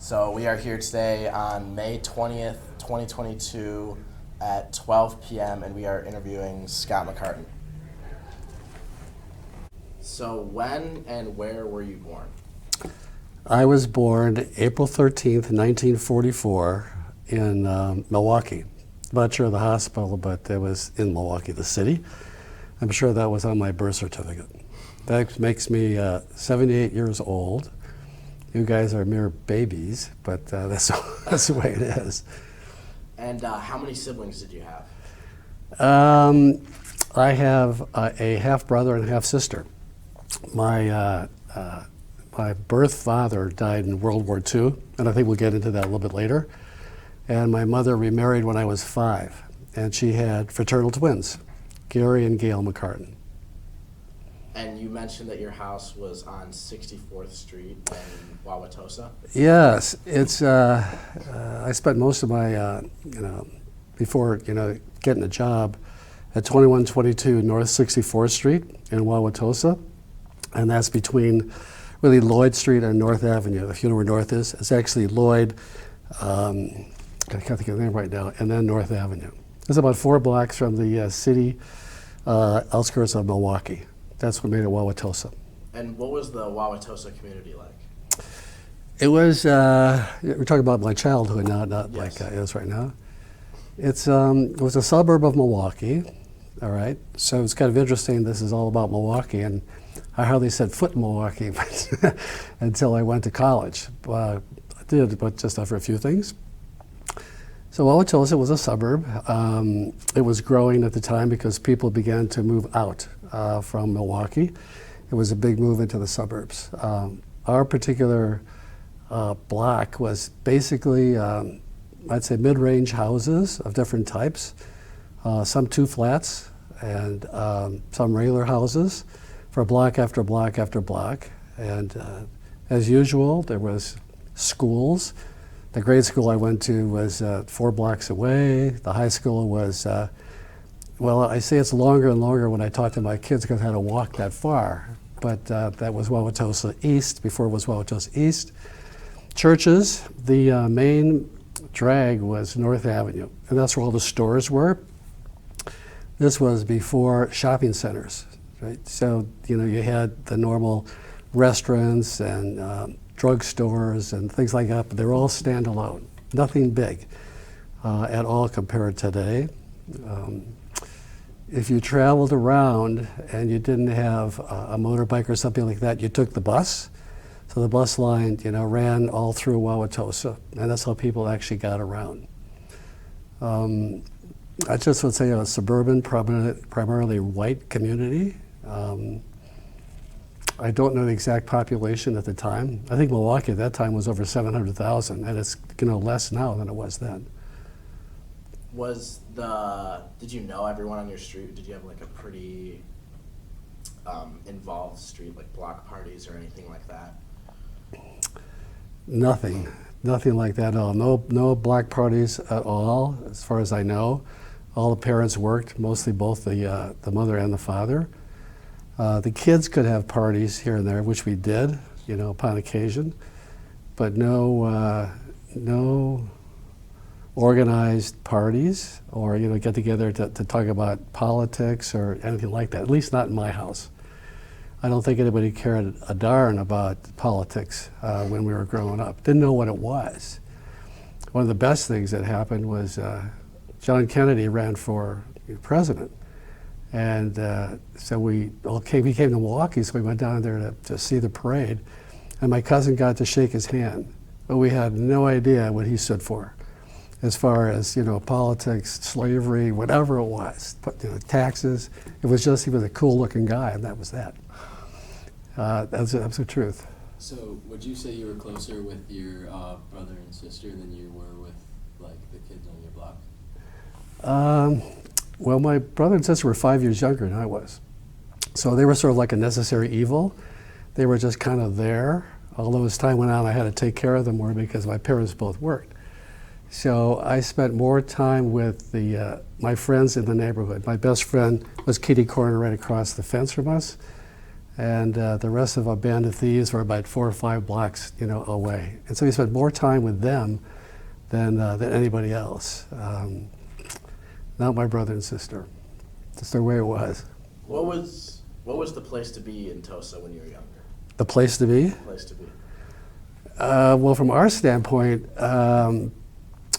So we are here today on May 20th, 2022 at 12 p.m. and we are interviewing Scott McCartan. So when and where were you born? I was born April 13th, 1944 in Milwaukee. I'm not sure of the hospital, but it was in Milwaukee, the city. I'm sure that was on my birth certificate. That makes me 78 years old. You guys are mere babies, but that's the way it is. And how many siblings did you have? I have a half brother and a half sister. My birth father died in World War II, and I think we'll get into that a little bit later. And my mother remarried when I was 5, and she had fraternal twins, Gary and Gail McCartan. And you mentioned that your house was on 64th Street in Wauwatosa? Yes, it's. I spent most of my, before getting a job, at 2122 North 64th Street in Wauwatosa, and that's between really Lloyd Street and North Avenue. If you know where North is, it's actually Lloyd. I can't think of the name right now, and then North Avenue. It's about 4 blocks from the city outskirts of Milwaukee. That's what made it Wauwatosa. And what was the Wauwatosa community like? It was, we're talking about my childhood now, not Yes. like it is right now. It was a suburb of Milwaukee, all right? So it's kind of interesting, this is all about Milwaukee, and I hardly set foot in Milwaukee until I went to college. I did, but just for a few things. So Wauwatosa was a suburb. It was growing at the time because people began to move out from Milwaukee. It was a big move into the suburbs. Our particular block was basically, I'd say, mid-range houses of different types, some 2 flats and some regular houses for block after block after block. And as usual, there was schools. The grade school I went to was 4 blocks away. The high school was, well, I say it's longer and longer when I talk to my kids because I had to walk that far. But that was Wauwatosa East, before it was Wauwatosa East. Churches, the main drag was North Avenue, and that's where all the stores were. This was before shopping centers, right? So, you had the normal restaurants and drugstores and things like that, but they're all standalone, nothing big at all compared to today. If you traveled around and you didn't have a motorbike or something like that, you took the bus. So the bus line, ran all through Wauwatosa, and that's how people actually got around. I just would say a suburban, primarily white community. I don't know the exact population at the time. I think Milwaukee at that time was over 700,000, and it's less now than it was then. Did you know everyone on your street? Did you have like a pretty involved street, like block parties or anything like that? Nothing like that at all. No block parties at all, as far as I know. All the parents worked, mostly both the mother and the father. The kids could have parties here and there, which we did, upon occasion, but no organized parties or get together to talk about politics or anything like that. At least not in my house. I don't think anybody cared a darn about politics when we were growing up. Didn't know what it was. One of the best things that happened was John Kennedy ran for president. And so we came to Milwaukee, so we went down there to see the parade. And my cousin got to shake his hand, but we had no idea what he stood for, as far as politics, slavery, whatever it was, taxes. It was just he was a cool-looking guy, and that was that. That's the truth. So, would you say you were closer with your brother and sister than you were with like the kids on your block? Well, my brother and sister were 5 years younger than I was. So they were sort of like a necessary evil. They were just kind of there. Although as time went on, I had to take care of them more because my parents both worked. So I spent more time with my friends in the neighborhood. My best friend was kitty corner right across the fence from us. and the rest of a band of thieves were about 4 or 5 blocks, away. And so we spent more time with them than anybody else. Not my brother and sister. Just the way it was. What was the place to be in Tosa when you were younger? The place to be? Place to be. Well, from our standpoint,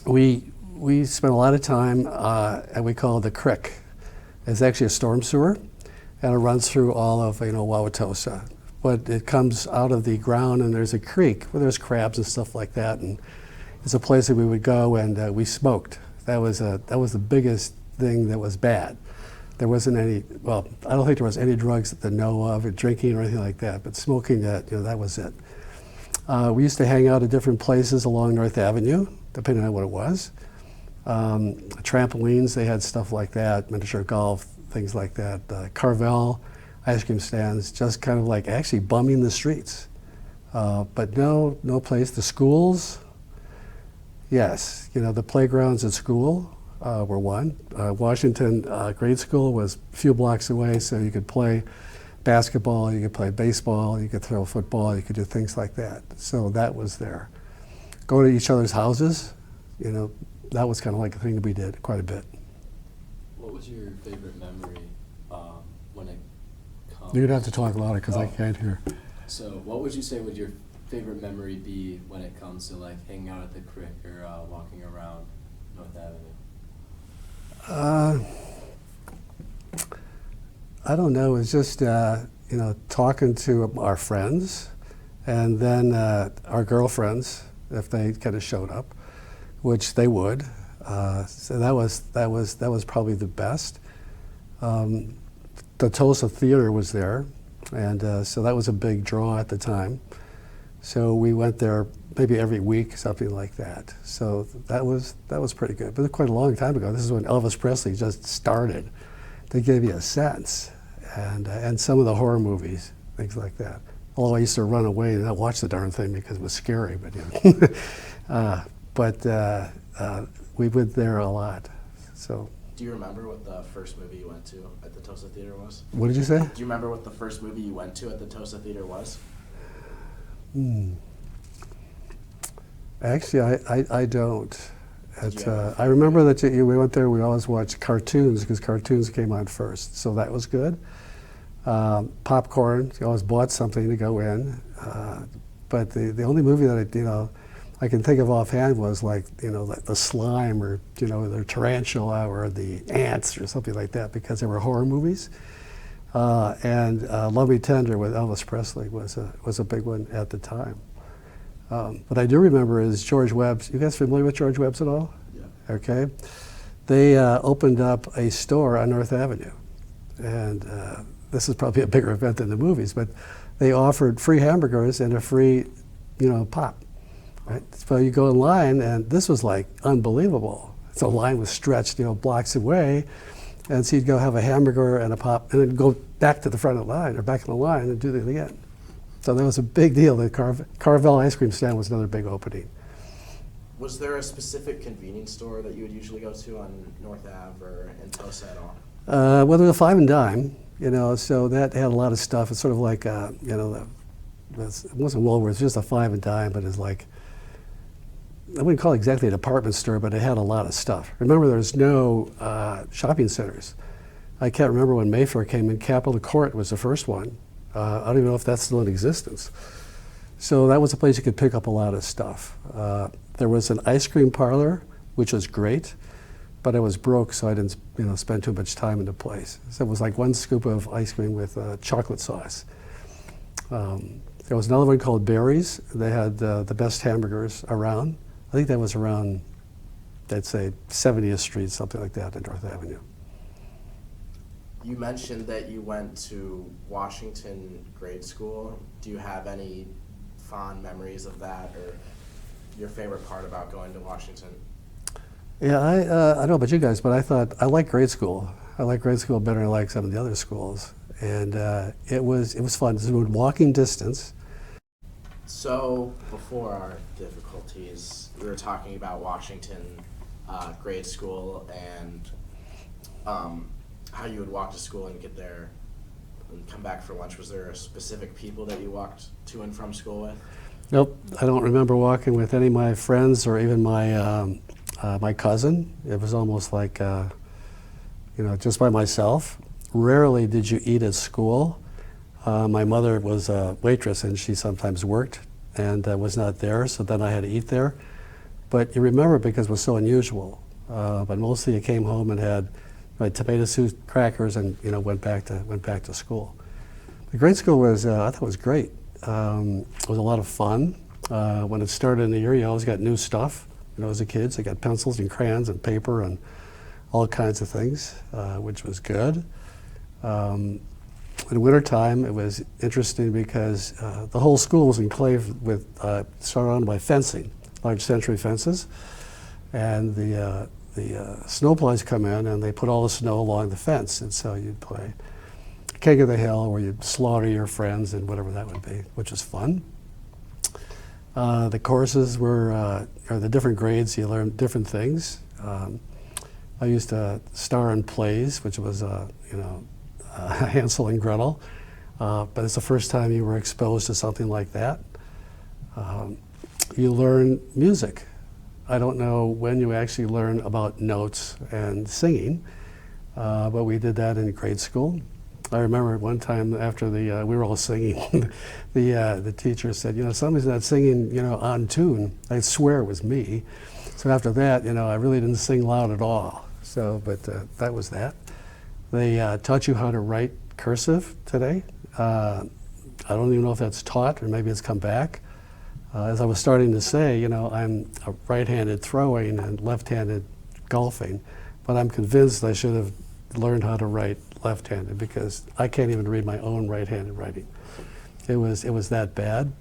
we spent a lot of time at we call it the creek. It's actually a storm sewer, and it runs through all of Wauwatosa. But it comes out of the ground, and there's a creek where there's crabs and stuff like that, and it's a place that we would go and we smoked. That was the biggest thing that was bad. There wasn't any, well, I don't think there was any drugs that I know of, or drinking or anything like that, but smoking, that was it. We used to hang out at different places along North Avenue, depending on what it was. Trampolines, they had stuff like that, miniature golf, things like that. Carvel, ice cream stands, just kind of like actually bumming the streets. But no place. The schools, yes, the playgrounds at school were one. Washington grade school was a few blocks away, so you could play basketball, you could play baseball, you could throw football, you could do things like that. So that was there. Go to each other's houses, that was kind of like a thing that we did quite a bit. What was your favorite memory when it comes? You're gonna have to talk louder because I can't hear. So what would you say would your favorite memory be when it comes to like hanging out at the creek or walking around North Avenue? I don't know. It's just talking to our friends, and then our girlfriends if they kind of showed up, which they would. So that was probably the best. The Tosa Theatre was there, and so that was a big draw at the time. So we went there maybe every week, something like that. So that was pretty good. But quite a long time ago. This is when Elvis Presley just started. To give you a sense, and some of the horror movies, things like that. Although I used to run away and not watch the darn thing because it was scary, but we went there a lot. So. Do you remember what the first movie you went to at the Tosa Theatre was? What did you say? Do you remember what the first movie you went to at the Tosa Theatre was? Actually, I don't. I remember that we went there, we always watched cartoons because cartoons came on first, so that was good. Popcorn, you always bought something to go in. But the only movie that I can think of offhand was like, the slime or, the tarantula or the ants or something like that because they were horror movies. And Love Me Tender with Elvis Presley was a big one at the time. What I do remember is George Webb's. You guys familiar with George Webb's at all? Yeah. Okay. They opened up a store on North Avenue. And this is probably a bigger event than the movies, but they offered free hamburgers and a free, pop. Right? So you go in line, and this was like unbelievable. So the line was stretched, blocks away. And so you'd go have a hamburger and a pop, and then go back to the front of the line, or back in the line, and do it again. So that was a big deal. The Carvel ice cream stand was another big opening. Was there a specific convenience store that you would usually go to on North Ave or in Tosa at all? Well, there was a 5 and dime, so that had a lot of stuff. It's sort of like, it wasn't Woolworths, it was just a 5 and dime, but it's like, I wouldn't call it exactly a department store, but it had a lot of stuff. Remember, there's no shopping centers. I can't remember when Mayfair came in. Capitol Court was the first one. I don't even know if that's still in existence. So that was a place you could pick up a lot of stuff. There was an ice cream parlor, which was great, but I was broke, so I didn't spend too much time in the place. So it was like 1 scoop of ice cream with chocolate sauce. There was another one called Barry's. They had the best hamburgers around. I think that was around, I'd say, 70th Street, something like that, in North Avenue. You mentioned that you went to Washington grade school. Do you have any fond memories of that, or your favorite part about going to Washington? Yeah, I don't know about you guys, but I like grade school. I like grade school better than I like some of the other schools, and it was fun. It was within walking distance. So before our difficulties, we were talking about Washington grade school and how you would walk to school and get there and come back for lunch, was there a specific people that you walked to and from school with? Nope, I don't remember walking with any of my friends or even my cousin. It was almost like, just by myself. Rarely did you eat at school. My mother was a waitress and she sometimes worked and was not there, so then I had to eat there. But you remember it because it was so unusual. But mostly you came home and had tomato soup, crackers, and went back to school. The grade school was I thought it was great. It was a lot of fun. When it started in the year, you always got new stuff. As a kid, so you got pencils and crayons and paper and all kinds of things, which was good. In wintertime, it was interesting because the whole school was enclaved with, surrounded by fencing, large century fences, and the snowplows come in and they put all the snow along the fence, and so you'd play King of the Hill, where you'd slaughter your friends and whatever that would be, which was fun. The courses were, or the different grades, you learned different things. I used to star in plays, which was, Hansel and Gretel, but it's the first time you were exposed to something like that. You learn music. I don't know when you actually learn about notes and singing, but we did that in grade school. I remember one time after we were all singing, the teacher said, somebody's not singing, on tune. I swear it was me. So after that, I really didn't sing loud at all. So, but that was that. They taught you how to write cursive today. I don't even know if that's taught or maybe it's come back. As I was starting to say, I'm a right-handed throwing and left-handed golfing, but I'm convinced I should have learned how to write left-handed because I can't even read my own right-handed writing. It was that bad.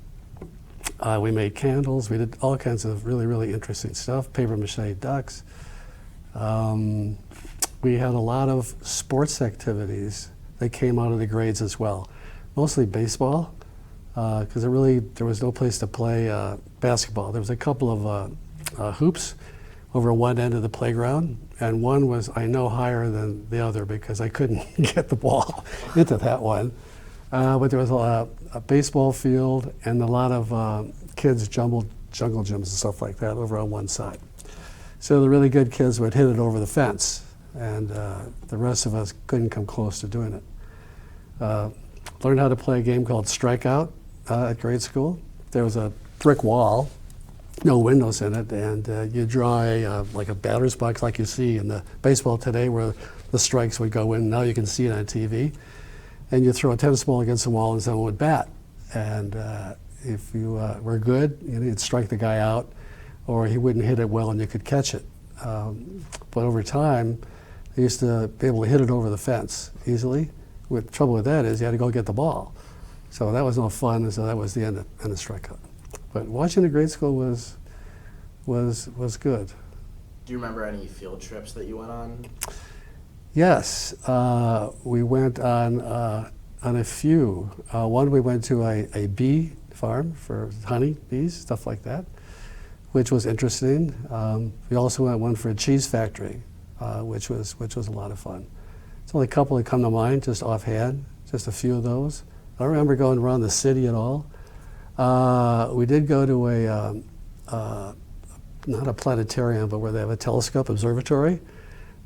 We made candles. We did all kinds of really, really interesting stuff. Papier-mâché ducks. We had a lot of sports activities that came out of the grades as well. Mostly baseball, because there was no place to play basketball. There was a couple of hoops over one end of the playground, and one was, I know, higher than the other because I couldn't get the ball into that one. But there was a baseball field and a lot of kids' jungle gyms and stuff like that over on one side. So the really good kids would hit it over the fence, and the rest of us couldn't come close to doing it. Learned how to play a game called Strikeout at grade school. There was a brick wall, no windows in it, and you draw like a batter's box like you see in the baseball today where the strikes would go in. Now you can see it on TV. And you throw a tennis ball against the wall and someone would bat. And if you were good, you'd strike the guy out, or he wouldn't hit it well and you could catch it. But over time, they used to be able to hit it over the fence easily. The trouble with that is you had to go get the ball. So that was no fun, and so that was the end of strikeout. But watching the grade school was good. Do you remember any field trips that you went on? Yes, we went on a few. One, we went to a bee farm for honey bees, stuff like that, which was interesting. We also went one for a cheese factory, which was a lot of fun. It's only a couple that come to mind, just offhand, just a few of those. I don't remember going around the city at all. We did go to not a planetarium, but where they have a telescope observatory.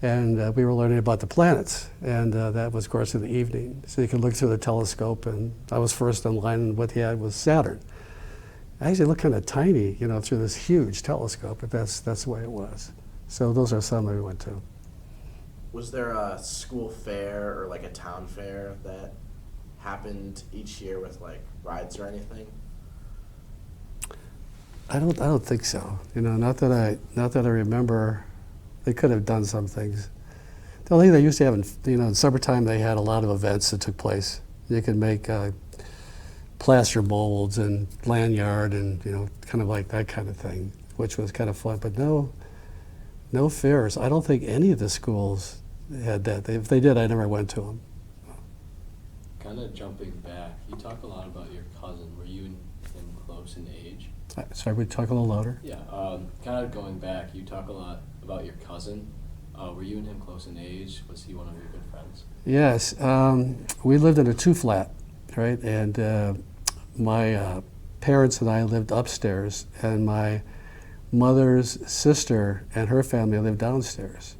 And we were learning about the planets, and that was, of course, in the evening. So you could look through the telescope, and I was first in line, and what he had was Saturn. I actually looked kind of tiny, through this huge telescope, but that's the way it was. So those are some that we went to. Was there a school fair or like a town fair that happened each year with like rides or anything? I don't think so. Not that I remember. They could have done some things. The only thing they used to have in summertime, they had a lot of events that took place. You could make plaster molds and lanyard and kind of like that kind of thing, which was kind of fun. But no fairs. I don't think any of the schools had that. If they did, I never went to them. Kind of jumping back, you talk a lot about your cousin. Were you and him close in age? Sorry, we talk a little louder. Yeah, kind of going back, you talk a lot about your cousin. Were you and him close in age? Was he one of your good friends? Yes, we lived in a two-flat, right? And my parents and I lived upstairs, and my mother's sister and her family lived downstairs.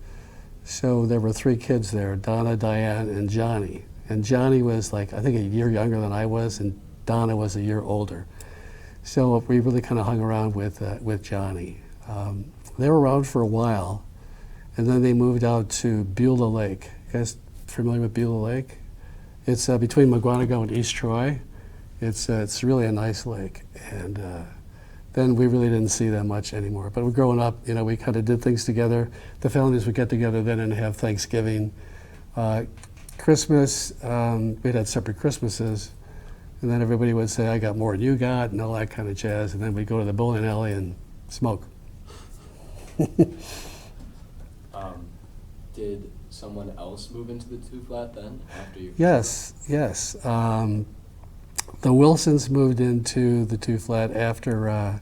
So there were three kids there, Donna, Diane, and Johnny. And Johnny was like, I think a year younger than I was, and Donna was a year older. So we really kind of hung around with Johnny. They were around for a while, and then they moved out to Beulah Lake. You guys familiar with Beulah Lake? It's between McGuanago and East Troy. It's really a nice lake. And then we really didn't see them much anymore. But growing up, you know, we kind of did things together. The families would get together then and have Thanksgiving. Christmas, we'd had separate Christmases. And then everybody would say, I got more than you got, and all that kind of jazz. And then we'd go to the bowling alley and smoke. Did someone else move into the two-flat then after you? Yes. The Wilsons moved into the two-flat after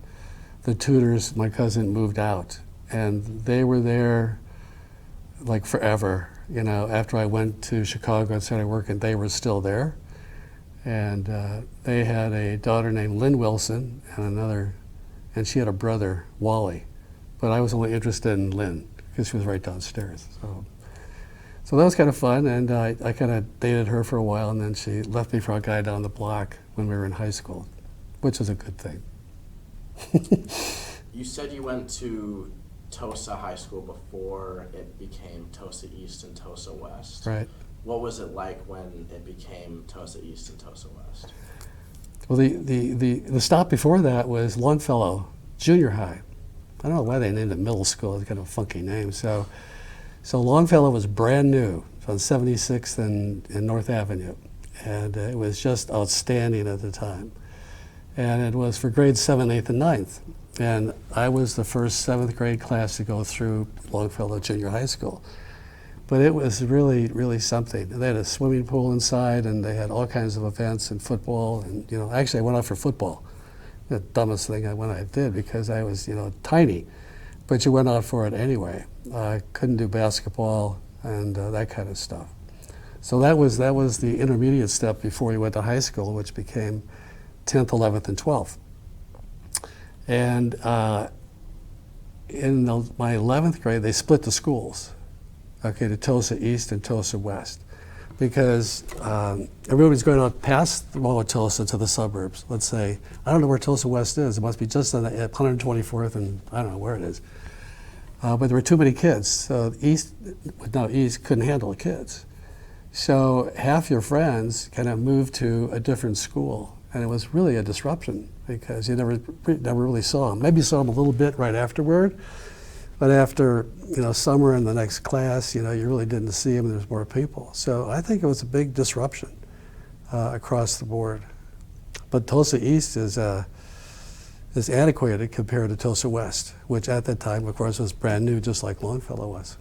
the Tudors, my cousin, moved out. And they were there like forever. You know, after I went to Chicago and started working, they were still there. And they had a daughter named Lynn Wilson and she had a brother, Wally. But I was only interested in Lynn because she was right downstairs. So that was kind of fun, and I kind of dated her for a while, and then she left me for a guy down the block when we were in high school, which was a good thing. You said you went to Tosa High School before it became Tosa East and Tosa West. Right. What was it like when it became Tosa East and Tosa West? Well, the stop before that was Longfellow Junior High. I don't know why they named it middle school. It's kind of a funky name. So Longfellow was brand new on 76th and North Avenue. And it was just outstanding at the time. And it was for grades 7, 8th, and 9th. And I was the first 7th grade class to go through Longfellow Junior High School. But it was really, really something. They had a swimming pool inside, and they had all kinds of events and football. And, you know, actually I went out for football. The dumbest thing I did because I was, you know, tiny. But you went out for it anyway. I couldn't do basketball and that kind of stuff. So that was the intermediate step before you went to high school, which became 10th, 11th, and 12th. And in my 11th grade, they split the schools, okay, to Tosa East and Tosa West, because everybody's going out past Wauwatosa to the suburbs. Let's say, I don't know where Tosa West is. It must be just on the 124th, and I don't know where it is. But there were too many kids. So East couldn't handle the kids. So half your friends kind of moved to a different school, and it was really a disruption because you never really saw them. Maybe you saw them a little bit right afterward, but after, you know, summer in the next class, you know, you really didn't see them. There's more people. So I think it was a big disruption across the board. But Tosa East is antiquated compared to Tosa West, which at that time, of course, was brand new, just like Longfellow was.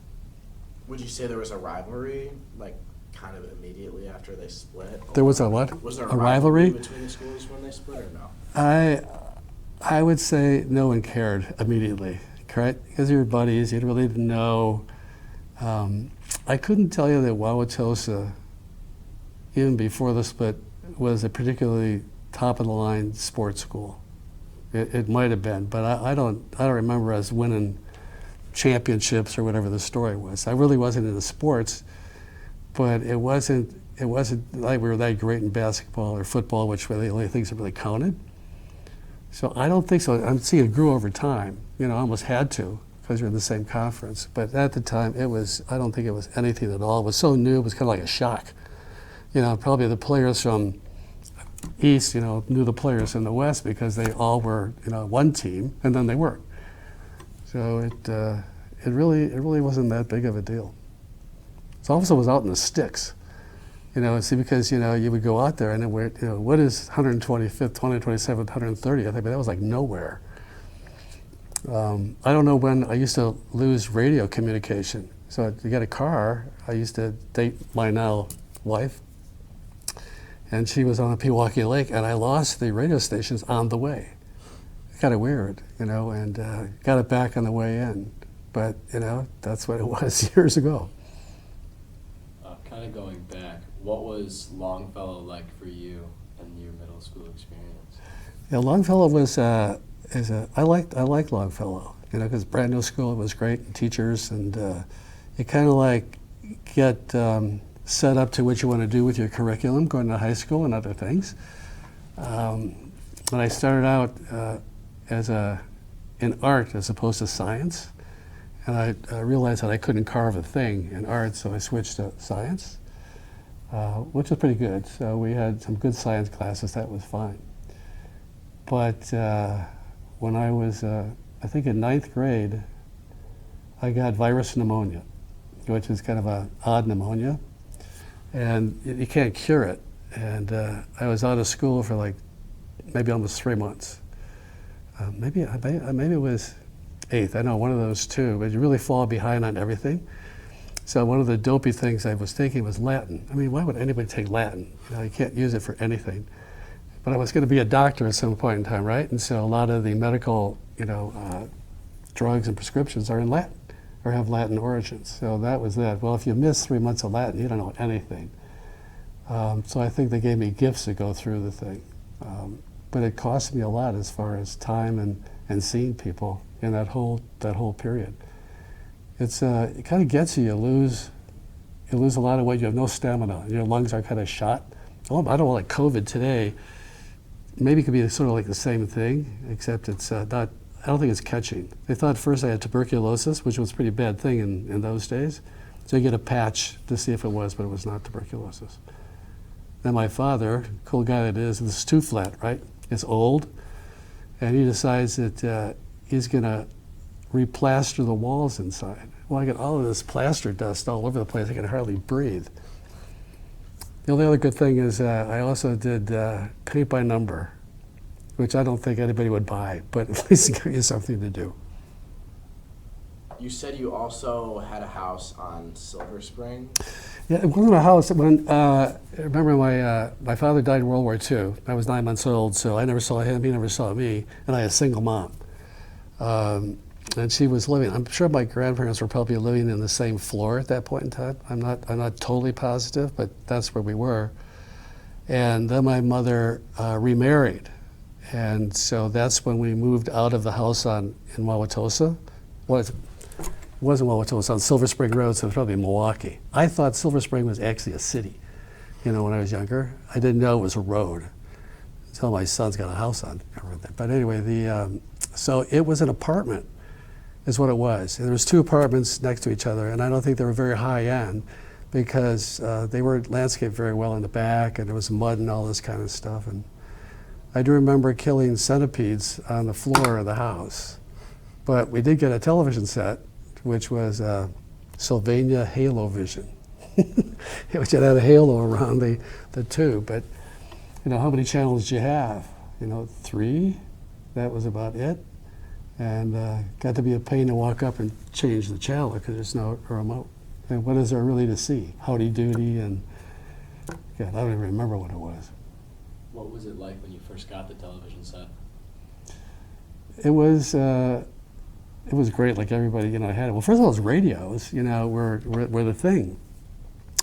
Would you say there was a rivalry, like kind of immediately after they split? There was a what? Was there a rivalry between the schools when they split, or no? I would say no one cared immediately, correct? Because you were buddies, you really didn't know. I couldn't tell you that Wauwatosa, even before the split, was a particularly top-of-the-line sports school. It might have been, but I don't remember us winning championships or whatever the story was. I really wasn't into sports, but it wasn't like we were that great in basketball or football, which were the only things that really counted. So I don't think so. I'm seeing it grew over time. You know, I almost had to because you're in the same conference. But at the time, I don't think it was anything at all. It was so new, it was kind of like a shock. You know, probably the players from East, you know, knew the players in the West because they all were, you know, one team, and then they weren't. So it really wasn't that big of a deal. It also was out in the sticks, you know. See, because you know you would go out there and what is 125th, 127th, 130th? I mean, that was like nowhere. I don't know when I used to lose radio communication. So to get a car, I used to date my now wife, and she was on the Pewaukee Lake, and I lost the radio stations on the way. Kind of weird, you know, and got it back on the way in. but that's what it was years ago. Kind of going back, what was Longfellow like for you and your middle school experience? Yeah, Longfellow was I liked Longfellow, because brand new school, it was great, and teachers, and you kind of like get set up to what you want to do with your curriculum, going to high school and other things. When I started out in art as opposed to science, and I realized that I couldn't carve a thing in art, so I switched to science, which was pretty good. So we had some good science classes, that was fine. But when I was, I think in 9th grade, I got virus pneumonia, which is kind of an odd pneumonia, and you can't cure it. And I was out of school for like maybe almost 3 months. Maybe it was 8th, I know, one of those two, but you really fall behind on everything. So one of the dopey things I was taking was Latin. I mean, why would anybody take Latin? You can't use it for anything. But I was going to be a doctor at some point in time, right? And so a lot of the medical, drugs and prescriptions are in Latin or have Latin origins. So that was that. Well, if you miss 3 months of Latin, you don't know anything. So I think they gave me gifts to go through the thing. But it cost me a lot as far as time and seeing people in that whole period. It kind of gets you. You lose a lot of weight. You have no stamina. Your lungs are kind of shot. I don't know, like COVID today. Maybe it could be sort of like the same thing, except it's not. I don't think it's catching. They thought first I had tuberculosis, which was a pretty bad thing in those days. So you get a patch to see if it was, but it was not tuberculosis. Then my father, cool guy that is, this is too flat, right? It's old, and he decides that he's going to replaster the walls inside. Well, I got all of this plaster dust all over the place. I can hardly breathe. The only other good thing is I also did paint by number, which I don't think anybody would buy, but at least it gave you something to do. You said you also had a house on Silver Spring? Yeah, it wasn't a house. When I remember my father died in World War II. I was 9 months old, so I never saw him. He never saw me, and I had a single mom. And she was living. I'm sure my grandparents were probably living in the same floor at that point in time. I'm not totally positive, but that's where we were. And then my mother remarried, and so that's when we moved out of the house in Wauwatosa. Well, it wasn't Wauwatosa, on Silver Spring Road, so it was probably Milwaukee. I thought Silver Spring was actually a city, when I was younger. I didn't know it was a road until my son's got a house on it. But anyway, so it was an apartment, is what it was. And there was 2 apartments next to each other, and I don't think they were very high end because they were landscaped very well in the back, and there was mud and all this kind of stuff. And I do remember killing centipedes on the floor of the house. But we did get a television set, which was Sylvania Halo Vision, which had a halo around the tube. But how many channels did you have? 3. That was about it. And got to be a pain to walk up and change the channel because there's no remote. And what is there really to see? Howdy Doody and God, I don't even remember what it was. What was it like when you first got the television set? It was great, like everybody, had it. Well, first of all, it was radios, were the thing.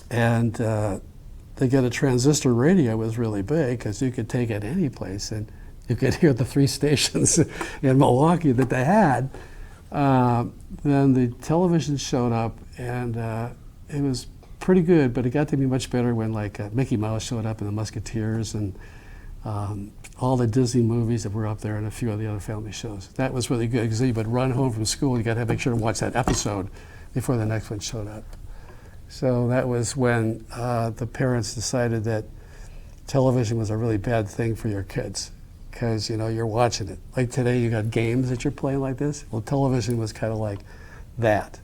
And to get a transistor radio was really big because you could take it any place and you could hear the 3 stations in Milwaukee that they had. Then the television showed up, and it was pretty good, but it got to be much better when Mickey Mouse showed up and the Musketeers and all the Disney movies that were up there and a few of the other family shows. That was really good because you would run home from school, you got to make sure to watch that episode before the next one showed up. So that was when the parents decided that television was a really bad thing for your kids because you're watching it. Like today you got games that you're playing like this. Well, television was kind of like that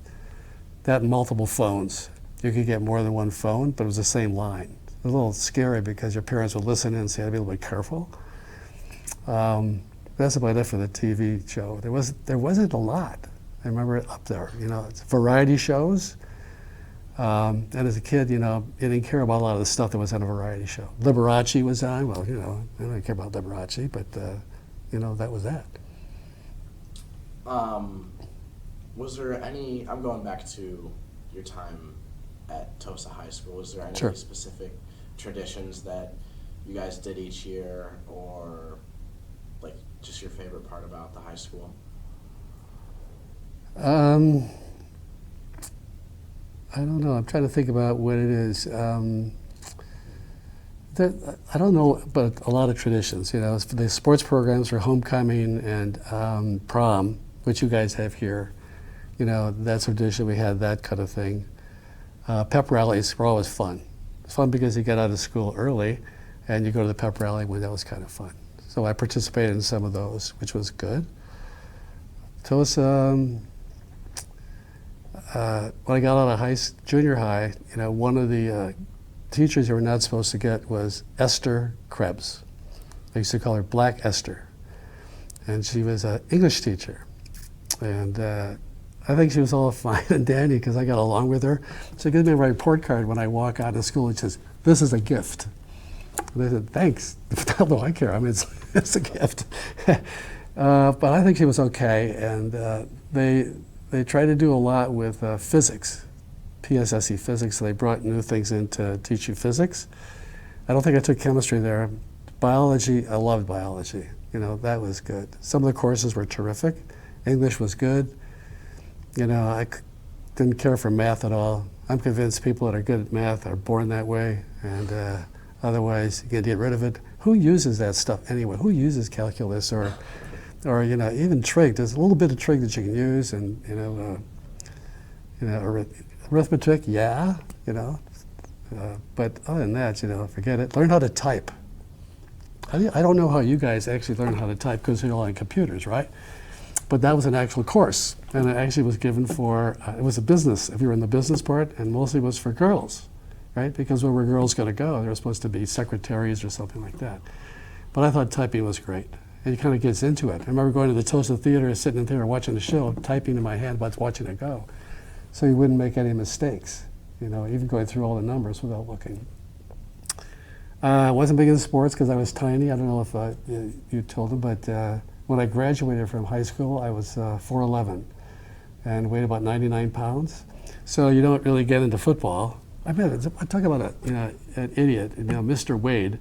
and multiple phones. You could get more than one phone, but it was the same line. It was a little scary because your parents would listen in and say, I'd be a little bit careful. That's about it for the TV show. There wasn't a lot. I remember it up there. It's variety shows. And as a kid, you didn't care about a lot of the stuff that was on a variety show. Liberace was on. Well, I don't care about Liberace, but that was that. Was there any, I'm going back to your time at Tosa High School, was there any Sure. specific traditions that you guys did each year, or like just your favorite part about the high school? I don't know. I'm trying to think about what it is. I don't know, but a lot of traditions. You know, the sports programs for homecoming and prom, which you guys have here. You know, that's a tradition. We had that kind of thing. Pep rallies were always fun. It's fun because you get out of school early, and you go to the pep rally when that was kind of fun. So I participated in some of those, which was good. Tosa. When I got out of junior high, you know, one of the teachers you were not supposed to get was Esther Krebs. I used to call her Black Esther. And she was an English teacher. And I think she was all fine and dandy because I got along with her. She gives me my report card when I walk out of school and says, "This is a gift." And I said, "Thanks." How do I care? I mean, it's a gift. But I think she was okay. And they tried to do a lot with physics, PSSE physics. So they brought new things in to teach you physics. I don't think I took chemistry there. Biology, I loved biology. You know, that was good. Some of the courses were terrific. English was good. You know, didn't care for math at all. I'm convinced people that are good at math are born that way, and otherwise you can get rid of it. Who uses that stuff anyway? Who uses calculus or you know, even trig? There's a little bit of trig that you can use, and arithmetic, yeah, you know. But other than that, you know, forget it. Learn how to type. I don't know how you guys actually learn how to type because you're all on computers, right? But that was an actual course, and it actually was given for, it was a business, if you were in the business part, and mostly was for girls, right? Because where were girls going to go? They were supposed to be secretaries or something like that. But I thought typing was great. And it kind of gets into it. I remember going to the Tosa Theatre, sitting in there watching the show, typing in my hand, but watching it go. So you wouldn't make any mistakes, you know, even going through all the numbers without looking. I wasn't big into sports because I was tiny. I don't know if you told them, but when I graduated from high school, I was 4'11" and weighed about 99 pounds. So you don't really get into football. I talk about an idiot, you know, Mr. Wade.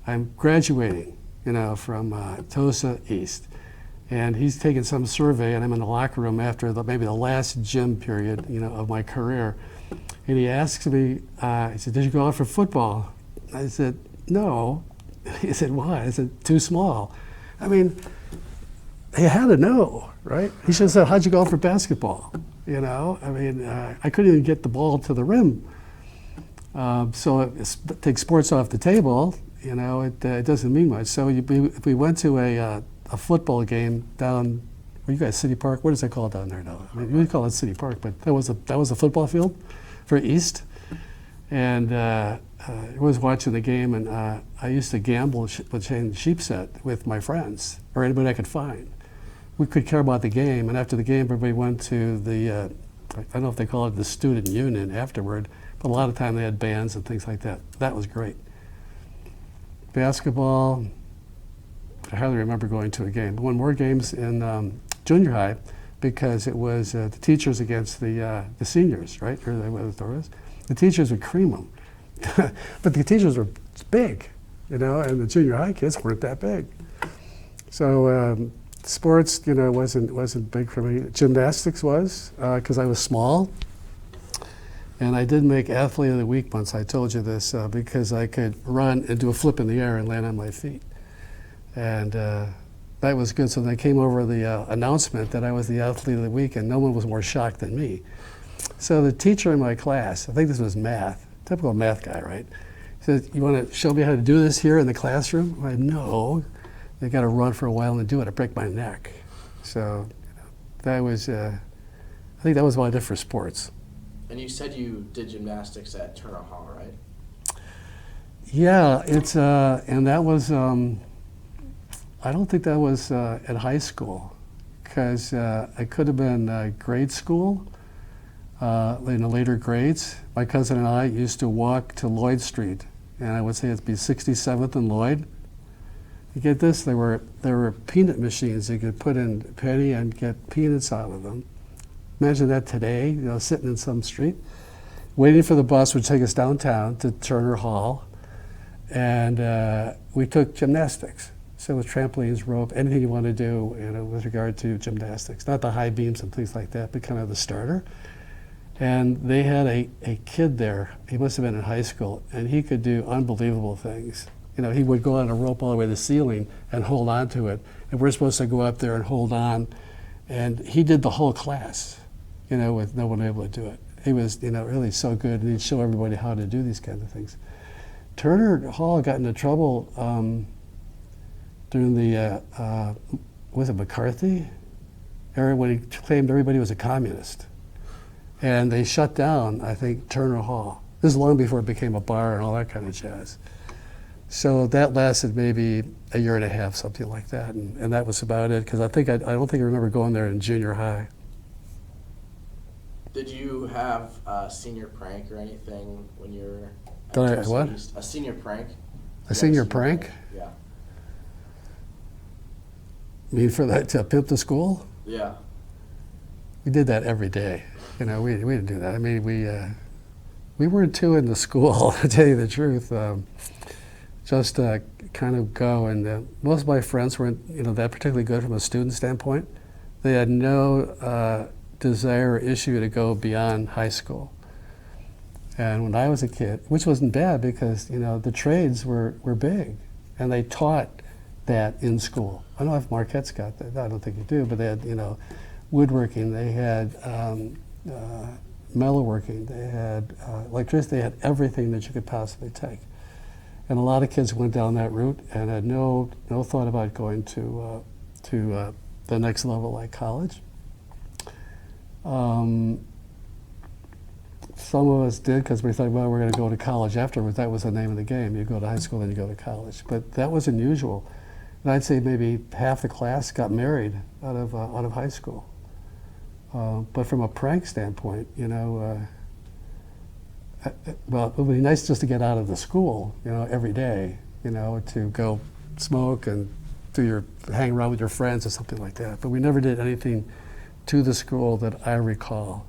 I'm graduating, you know, from Tosa East. And he's taking some survey, and I'm in the locker room after maybe the last gym period, you know, of my career. And he asks me, he said, "Did you go out for football?" I said, "No." He said, "Why?" I said, "Too small." I mean, he had to know, right? He should have said, "How'd you go out for basketball?" You know, I mean, I couldn't even get the ball to the rim. So take sports off the table, you know, it doesn't mean much. So if we went to a football game down, you guys, City Park, what is that called down there now? I mean, we call it City Park, but that was a football field for East. And I was watching the game, and I used to gamble with sheepset with my friends, or anybody I could find. We could care about the game, and after the game, everybody went to the, I don't know if they call it the student union afterward, but a lot of time they had bands and things like that. That was great. Basketball, I hardly remember going to a game. We won more games in junior high because it was the teachers against the seniors, right? Or the teachers would cream them. But the teachers were big, you know, and the junior high kids weren't that big. So sports, you know, wasn't big for me. Gymnastics was, because I was small. And I did make Athlete of the Week once, I told you this, because I could run and do a flip in the air and land on my feet. And that was good. So then I came over the announcement that I was the Athlete of the Week, and no one was more shocked than me. So the teacher in my class, I think this was math, typical math guy, right? He said, "You want to show me how to do this here in the classroom?" I said, "No, they got to run for a while and do it. I break my neck." So that was, I think that was what I did for sports. And you said you did gymnastics at Turner Hall, right? Yeah, it's and that was I don't think that was at high school, because I could have been grade school in the later grades. My cousin and I used to walk to Lloyd Street, and I would say it'd be 67th and Lloyd. You get this? There were peanut machines you could put in a penny and get peanuts out of them. Imagine that today, sitting in some street, waiting for the bus would take us downtown to Turner Hall, and we took gymnastics. So with trampolines, rope, anything you want to do, with regard to gymnastics. Not the high beams and things like that, but kind of the starter. And they had a kid there, he must have been in high school, and he could do unbelievable things. He would go on a rope all the way to the ceiling and hold on to it. And we're supposed to go up there and hold on. And he did the whole class, with no one able to do it. He was, really so good, and he'd show everybody how to do these kinds of things. Turner Hall got into trouble during the, was it McCarthy era, when he claimed everybody was a communist. And they shut down, I think, Turner Hall. This is long before it became a bar and all that kind of jazz. So that lasted maybe a year and a half, something like that, and that was about it. Because I don't think I remember going there in junior high. Did you have a senior prank or anything when you were at Did I Tosa what? East? A senior prank? A senior prank? Yeah. You mean for that to pimp the school? Yeah. We did that every day. We didn't do that. I mean, we weren't too into school, to tell you the truth. Just kind of go, and most of my friends weren't, that particularly good from a student standpoint. They had no desire or issue to go beyond high school. And when I was a kid, which wasn't bad because, the trades were big, and they taught that in school. I don't know if Marquette's got that. I don't think you do, but they had, woodworking, they had metalworking, they had electricity, they had everything that you could possibly take. And a lot of kids went down that route and had no thought about going to the next level like college. Some of us did because we thought, well, we're going to go to college afterwards. That was the name of the game. You go to high school, then you go to college. But that was unusual. And I'd say maybe half the class got married out of high school. But from a prank standpoint, well, it would be nice just to get out of the school, every day, to go smoke and hang around with your friends or something like that. But we never did anything to the school that I recall,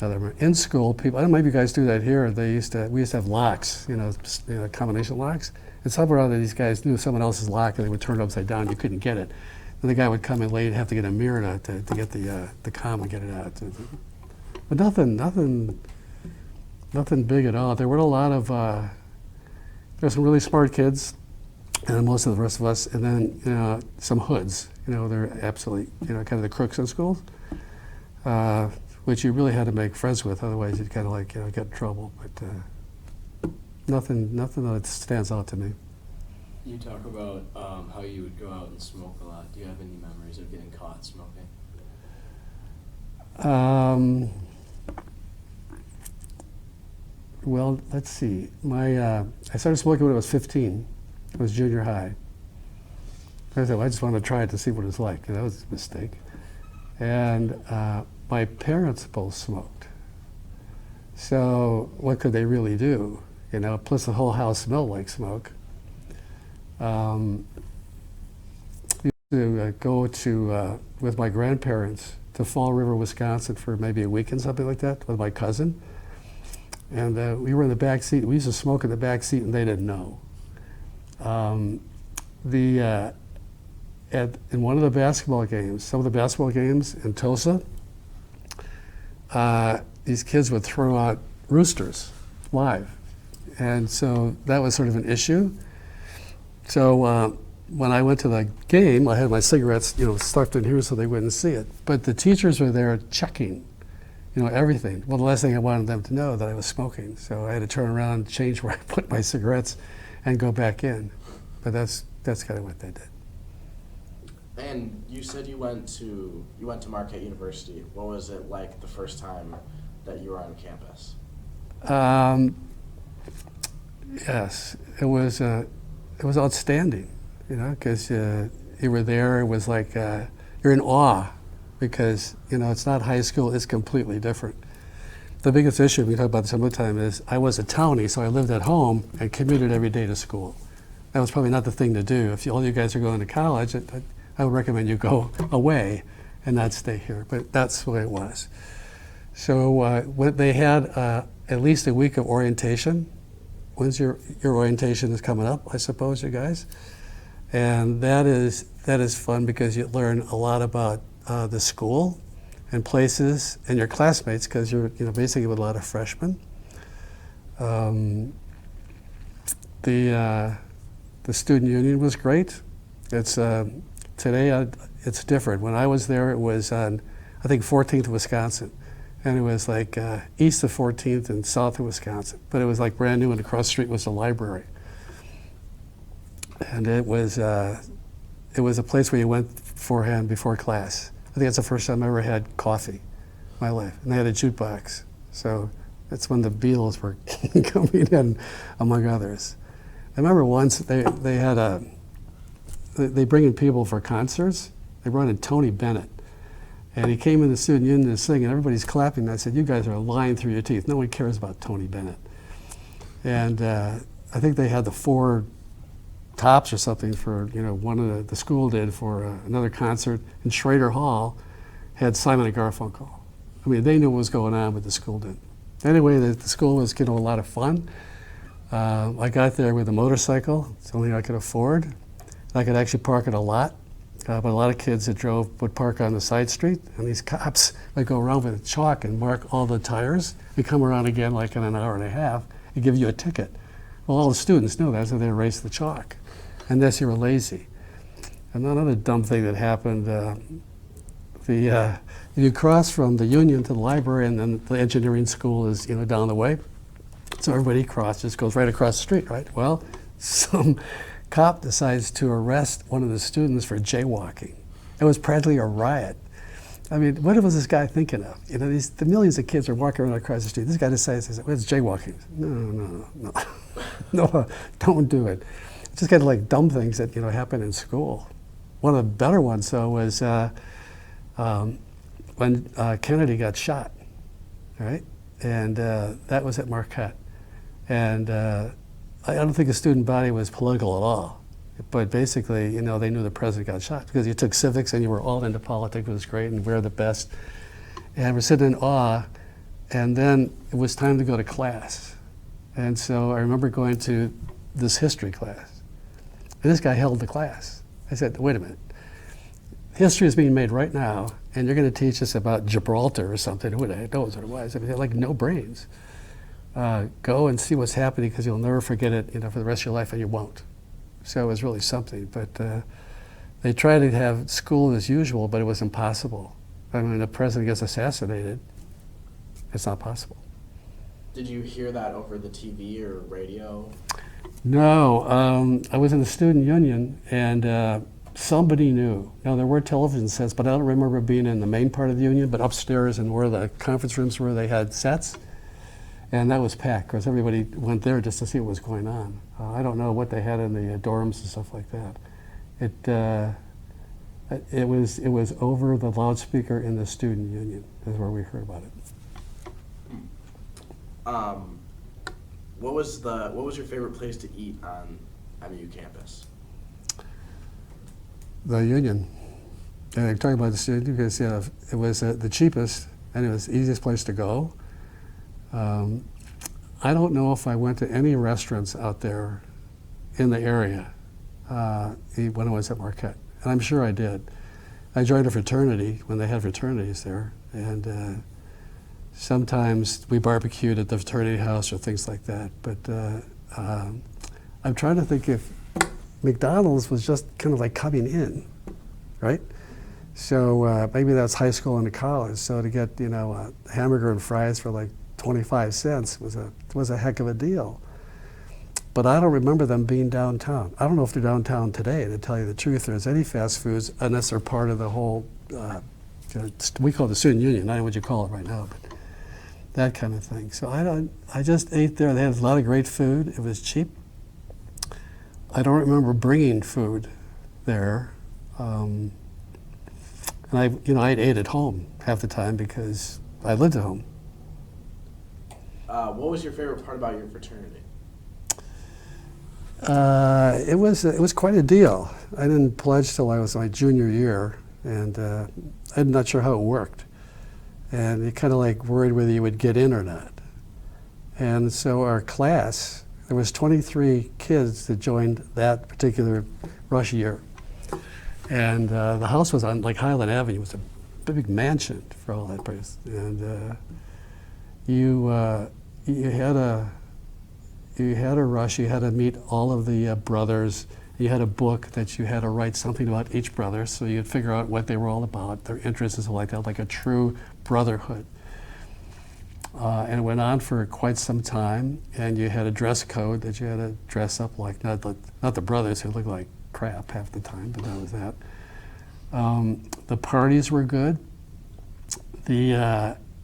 In school, people, I don't know, maybe you guys do that here. We used to have locks, combination locks. And somehow or other, these guys knew someone else's lock and they would turn it upside down. You couldn't get it. And the guy would come in late and have to get a mirror to get the comm and get it out. But nothing big at all. There were a lot of, there were some really smart kids, and most of the rest of us, and then some hoods. They're absolutely, kind of the crooks in schools, which you really had to make friends with, otherwise you'd kind of get in trouble. But nothing that stands out to me. You talk about how you would go out and smoke a lot. Do you have any memories of getting caught smoking? Well, let's see. I started smoking when I was 15. It was junior high. I said, well, I just wanted to try it to see what it's like. That was a mistake. And my parents both smoked. So what could they really do? Plus the whole house smelled like smoke. We used to go with my grandparents to Fall River, Wisconsin for maybe a weekend, something like that, with my cousin. And we were in the back seat. We used to smoke in the back seat, and they didn't know. In one of the basketball games, some of the basketball games in Tosa, these kids would throw out roosters live. And so that was sort of an issue. So when I went to the game, I had my cigarettes, stuffed in here so they wouldn't see it. But the teachers were there checking, everything. Well, the last thing I wanted them to know that I was smoking. So I had to turn around, change where I put my cigarettes, and go back in. But that's kind of what they did. And you said you went to Marquette University. What was it like the first time that you were on campus? Yes, it was outstanding, because you were there. It was like you're in awe because, it's not high school, it's completely different. The biggest issue we talk about some of the time is I was a townie, so I lived at home and commuted every day to school. That was probably not the thing to do. If all you guys are going to college, I would recommend you go away and not stay here. But that's the way it was. So they had at least a week of orientation. When's your orientation is coming up, I suppose, you guys? And that is fun because you learn a lot about the school and places and your classmates, because you're basically with a lot of freshmen. The student union was great. It's today it's different. When I was there, it was on I think 14th Wisconsin, and it was like east of 14th and south of Wisconsin. But it was like brand new, and across the street was the library. And it was a place where you went beforehand before class. I think that's the first time I ever had coffee in my life. And they had a jukebox. So that's when the Beatles were coming in, among others. I remember once they bring in people for concerts. They brought in Tony Bennett. And he came in the student union to sing, and everybody's clapping. And I said, "You guys are lying through your teeth. No one cares about Tony Bennett." And I think they had the Four Tops or something for, one of the school did for another concert. And Schrader Hall had Simon and Garfunkel. I mean, they knew what was going on, but the school didn't. Anyway, the school was, a lot of fun. I got there with a motorcycle. It's the only thing I could afford. I could actually park at a lot. But a lot of kids that drove would park on the side street, and these cops would go around with chalk and mark all the tires. They'd come around again like in an hour and a half and give you a ticket. Well, all the students knew that, so they erased the chalk, unless you were lazy. And another dumb thing that happened, you cross from the union to the library, and then the engineering school is down the way. So everybody just goes right across the street, right? Well, some cop decides to arrest one of the students for jaywalking. It was practically a riot. I mean, what was this guy thinking of? The millions of kids are walking around across the street. This guy decides, well, it's jaywalking. No. No, don't do it. Just kind of like dumb things that happen in school. One of the better ones, though, was when Kennedy got shot, right? And that was at Marquette. And I don't think the student body was political at all. But basically, they knew the president got shot because you took civics and you were all into politics. It was great, and we're the best. And we're sitting in awe, and then it was time to go to class. And so I remember going to this history class. And this guy held the class. I said, wait a minute. History is being made right now, and you're going to teach us about Gibraltar or something. Who knows what it was? I mean, they had like no brains. Go and see what's happening, because you'll never forget it, for the rest of your life, and you won't. So it was really something. But they tried to have school as usual, but it was impossible. I mean, the president gets assassinated. It's not possible. Did you hear that over the TV or radio? No, I was in the student union, and somebody knew. Now, there were television sets, but I don't remember being in the main part of the union, but upstairs and where the conference rooms were, they had sets. And that was packed, because everybody went there just to see what was going on. I don't know what they had in the dorms and stuff like that. It was over the loudspeaker in the student union is where we heard about it. What was your favorite place to eat on MU campus? The union. And I'm talking about the student because it was the cheapest, and it was the easiest place to go. I don't know if I went to any restaurants out there in the area when I was at Marquette, and I'm sure I did. I joined a fraternity when they had fraternities there, and sometimes we barbecued at the fraternity house or things like that. But I'm trying to think if McDonald's was just kind of like coming in, right? So maybe that's high school into college. So to get a hamburger and fries for like 25 cents was a heck of a deal. But I don't remember them being downtown. I don't know if they're downtown today, to tell you the truth. There's any fast foods, unless they're part of the whole, we call it the student union, I don't know what you call it right now, but that kind of thing. So I just ate there. They had a lot of great food. It was cheap. I don't remember bringing food there. And I ate at home half the time because I lived at home. What was your favorite part about your fraternity? It was quite a deal. I didn't pledge till I was my junior year, and I'm not sure how it worked. And you kind of like worried whether you would get in or not. And so our class, there was 23 kids that joined that particular rush year. And the house was on like Highland Avenue. It was a big mansion for all that place. And you had a rush. You had to meet all of the brothers. You had a book that you had to write something about each brother, so you'd figure out what they were all about, their interests and stuff like that, like a true brotherhood. And it went on for quite some time, and you had a dress code that you had to dress up like, not the brothers who looked like crap half the time, but that was that. The parties were good.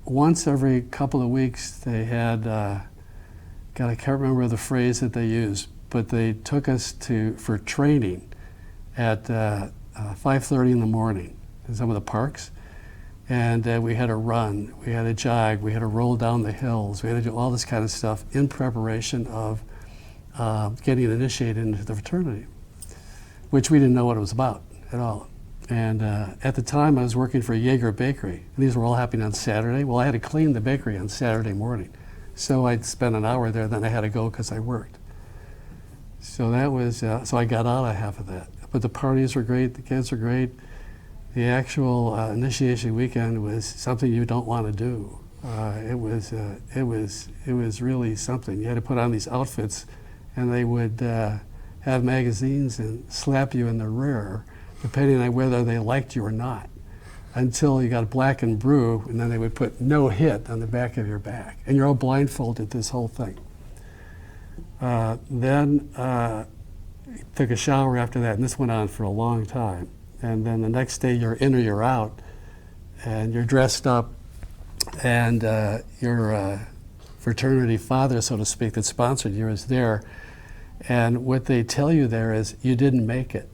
Once every couple of weeks they had, God, I can't remember the phrase that they used, but they took us for training at 5:30 in the morning in some of the parks. And we had to run, we had to jog, we had to roll down the hills, we had to do all this kind of stuff in preparation of getting initiated into the fraternity, which we didn't know what it was about at all. And at the time I was working for Jaeger Bakery, and these were all happening on Saturday. Well, I had to clean the bakery on Saturday morning. So I'd spend an hour there, then I had to go because I worked. So that was, so I got out of half of that. But the parties were great, the kids were great. The actual initiation weekend was something you don't want to do. It was really something. You had to put on these outfits, and they would have magazines and slap you in the rear, depending on whether they liked you or not, until you got black and blue, and then they would put no hit on the back of your back, and you're all blindfolded this whole thing. Then took a shower after that, and this went on for a long time. And then the next day you're in or you're out, and you're dressed up, and your fraternity father, so to speak, that sponsored you is there. And what they tell you there is you didn't make it,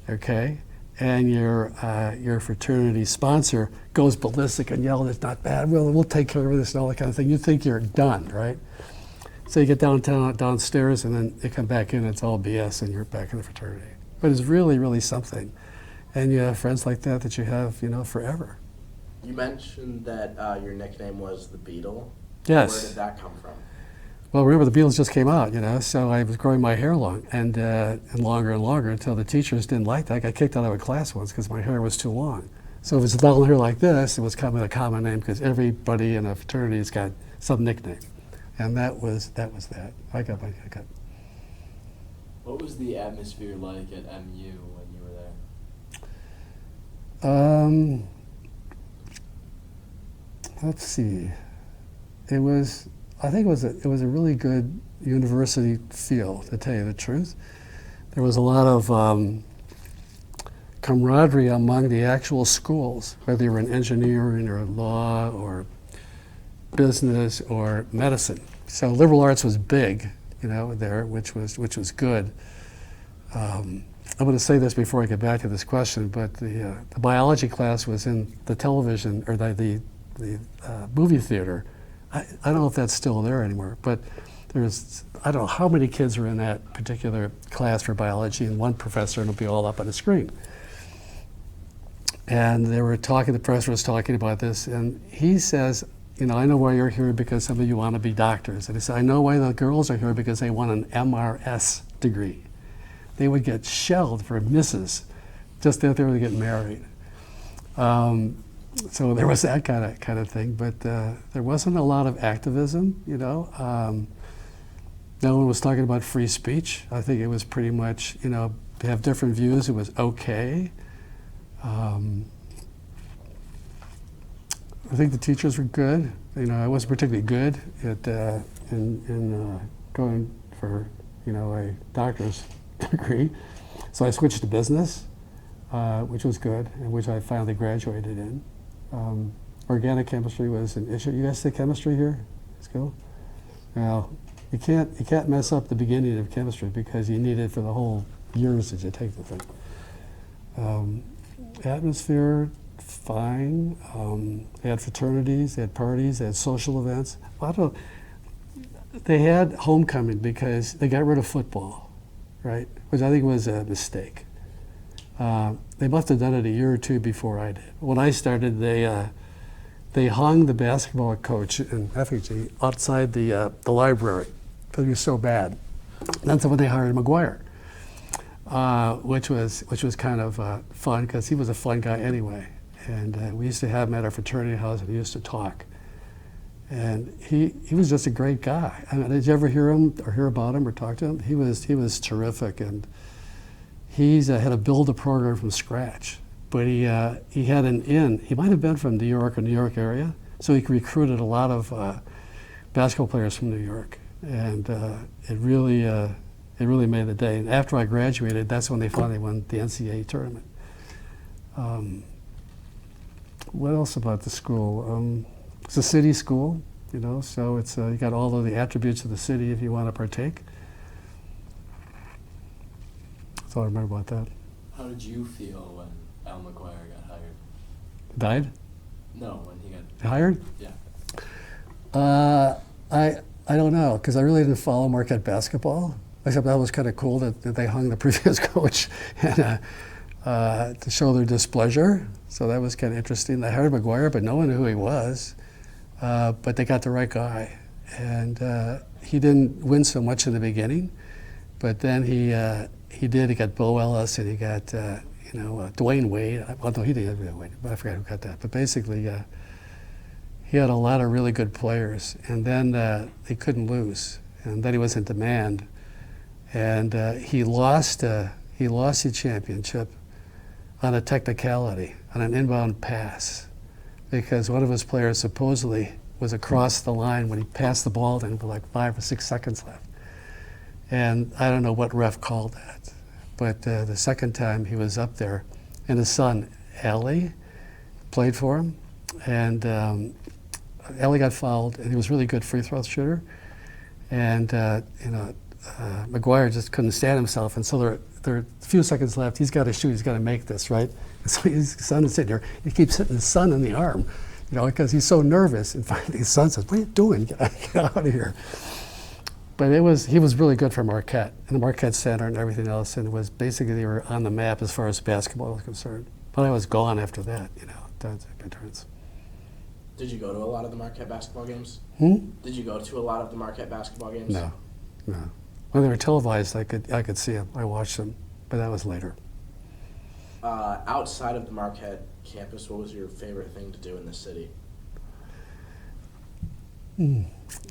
okay? And your fraternity sponsor goes ballistic and yells, "It's not bad, we'll take care of this," and all that kind of thing. You think you're done, right? So you get downstairs, and then you come back in, it's all BS, and you're back in the fraternity. But it's really, really something. And you have friends like that you have, forever. You mentioned that your nickname was the Beatle. Yes. Where did that come from? Well, remember the Beatles just came out, so I was growing my hair long and longer and longer until the teachers didn't like that. I got kicked out of a class once because my hair was too long. So if it's long hair like this, it was kind of a common name because everybody in a fraternity has got some nickname. And that was that. I got. What was the atmosphere like at MU when you were there? Let's see. I think it was a really good university feel, to tell you the truth. There was a lot of camaraderie among the actual schools, whether you were in engineering or law or business or medicine. So liberal arts was big, there, which was good. I'm going to say this before I get back to this question, but the biology class was in the television or the movie theater. I don't know if that's still there anymore, but I don't know how many kids were in that particular class for biology, and one professor, and it'll be all up on the screen. And the professor was talking about this, and he says, I know why you're here because some of you want to be doctors. And he said, I know why the girls are here because they want an MRS degree. They would get shelled for misses just out there to get married. So there was that kind of thing, but there wasn't a lot of activism, No one was talking about free speech. I think it was pretty much, to have different views, it was okay. I think the teachers were good. I wasn't particularly good at in going for a doctor's degree, so I switched to business, which was good, and which I finally graduated in. Organic chemistry was an issue. You guys take chemistry here, school? Well, you can't mess up the beginning of chemistry because you need it for the whole years that you take the thing. Atmosphere, fine. They had fraternities, they had parties, they had social events. They had homecoming because they got rid of football, right? Which I think was a mistake. They must have done it a year or two before I did. When I started, they hung the basketball coach in effigy outside the library because he was so bad. And that's when they hired McGuire, which was kind of fun because he was a fun guy anyway. And we used to have him at our fraternity house, and he used to talk. And he was just a great guy. I mean, did you ever hear him or hear about him or talk to him? He was terrific, and he's had to build a program from scratch. But he had an in. He might have been from New York or New York area, so he recruited a lot of basketball players from New York, and it really made the day. And after I graduated, that's when they finally won the NCAA tournament. What else about the school? It's a city school, so it's you got all of the attributes of the city if you want to partake. That's all I remember about that. How did you feel when Al McGuire got hired? Died? No, when he got Hired? Yeah. I don't know, because I really didn't follow Marquette basketball, except that was kind of cool that they hung the previous coach and, to show their displeasure. So that was kind of interesting. They hired McGuire, but no one knew who he was. But they got the right guy. And he didn't win so much in the beginning, but then he did. He got Bo Ellis, and he got Dwayne Wade. Although he didn't have Wade, but I forgot who got that. But basically, he had a lot of really good players, and then they couldn't lose. And then he was in demand, and he lost the championship on a technicality, on an inbound pass, because one of his players supposedly was across the line when he passed the ball in with like 5 or 6 seconds left. And I don't know what ref called that, but the second time he was up there, and his son, Allie, played for him, and Allie got fouled, and he was a really good free throw shooter, and McGuire just couldn't stand himself, and so there are a few seconds left. He's got to shoot. He's got to make this, right? And so his son is sitting there. He keeps hitting his son in the arm, because he's so nervous. And finally, his son says, "What are you doing? Get out of here!" But he was really good for Marquette and the Marquette Center and everything else, and it was basically they were on the map as far as basketball was concerned. But I was gone after that. That's a good turns. Did you go to a lot of the Marquette basketball games? Did you go to a lot of the Marquette basketball games? No. When they were televised, I could see them. I watched them, but that was later. Outside of the Marquette campus, what was your favorite thing to do in the city?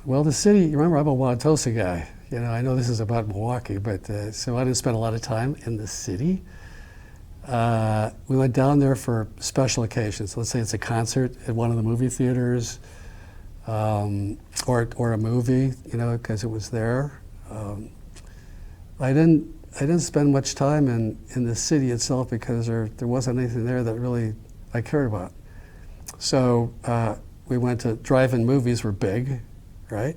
Well, the city, you remember I'm a Wauwatosa guy. I know this is about Milwaukee, but so I didn't spend a lot of time in the city. We went down there for special occasions. Let's say it's a concert at one of the movie theaters, or a movie, because it was there. I didn't spend much time in the city itself because there wasn't anything there that really I cared about. So we went to drive-in movies were big, right?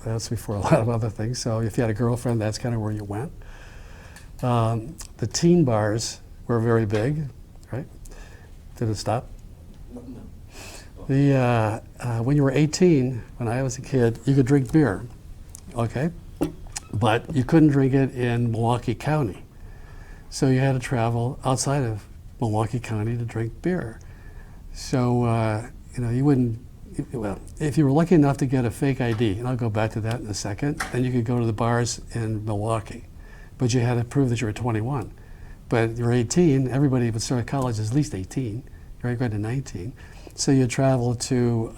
That's before a lot of other things. So if you had a girlfriend, that's kind of where you went. The teen bars were very big, right? Did it stop? No. When you were 18, when I was a kid, you could drink beer, okay? But you couldn't drink it in Milwaukee County. So you had to travel outside of Milwaukee County to drink beer. So, you wouldn't, well, if you were lucky enough to get a fake ID, and I'll go back to that in a second, then you could go to the bars in Milwaukee. But you had to prove that you were 21. But you're 18, everybody would start college is at least 18, right, going to 19. So you travel to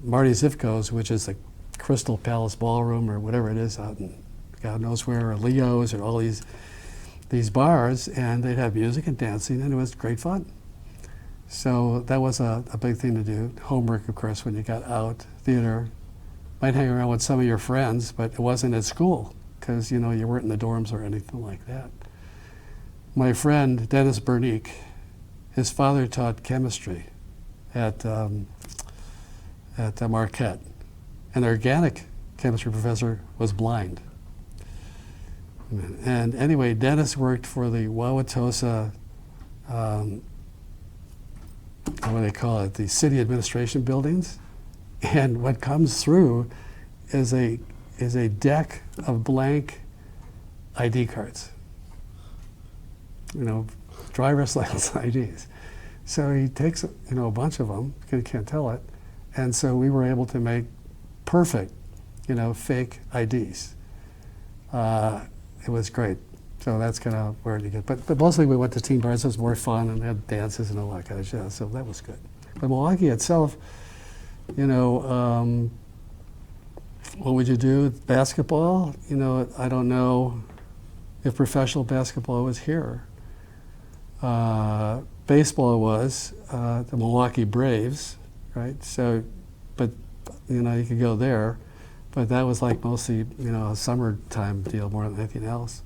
Marty Zivko's, which is the Crystal Palace Ballroom or whatever it is out in God knows where, or Leo's, or all these bars, and they'd have music and dancing, and it was great fun. So that was a big thing to do. Homework, of course, when you got out. Theater. Might hang around with some of your friends, but it wasn't at school because, you weren't in the dorms or anything like that. My friend, Dennis Bernique, his father taught chemistry at Marquette, and the organic chemistry professor was blind. And anyway, Dennis worked for the Wauwatosa, what do they call it, the city administration buildings, and what comes through is a deck of blank ID cards. driver's license IDs. So he takes, a bunch of them, because he can't tell it, and so we were able to make perfect, fake IDs. It was great. So that's kind of where you get, but mostly we went to teen bars. It was more fun and had dances and all that kind of shit. So that was good. But Milwaukee itself, what would you do? Basketball? I don't know if professional basketball was here. Baseball was the Milwaukee Braves, right? So, but you could go there, but that was like mostly a summertime deal more than anything else.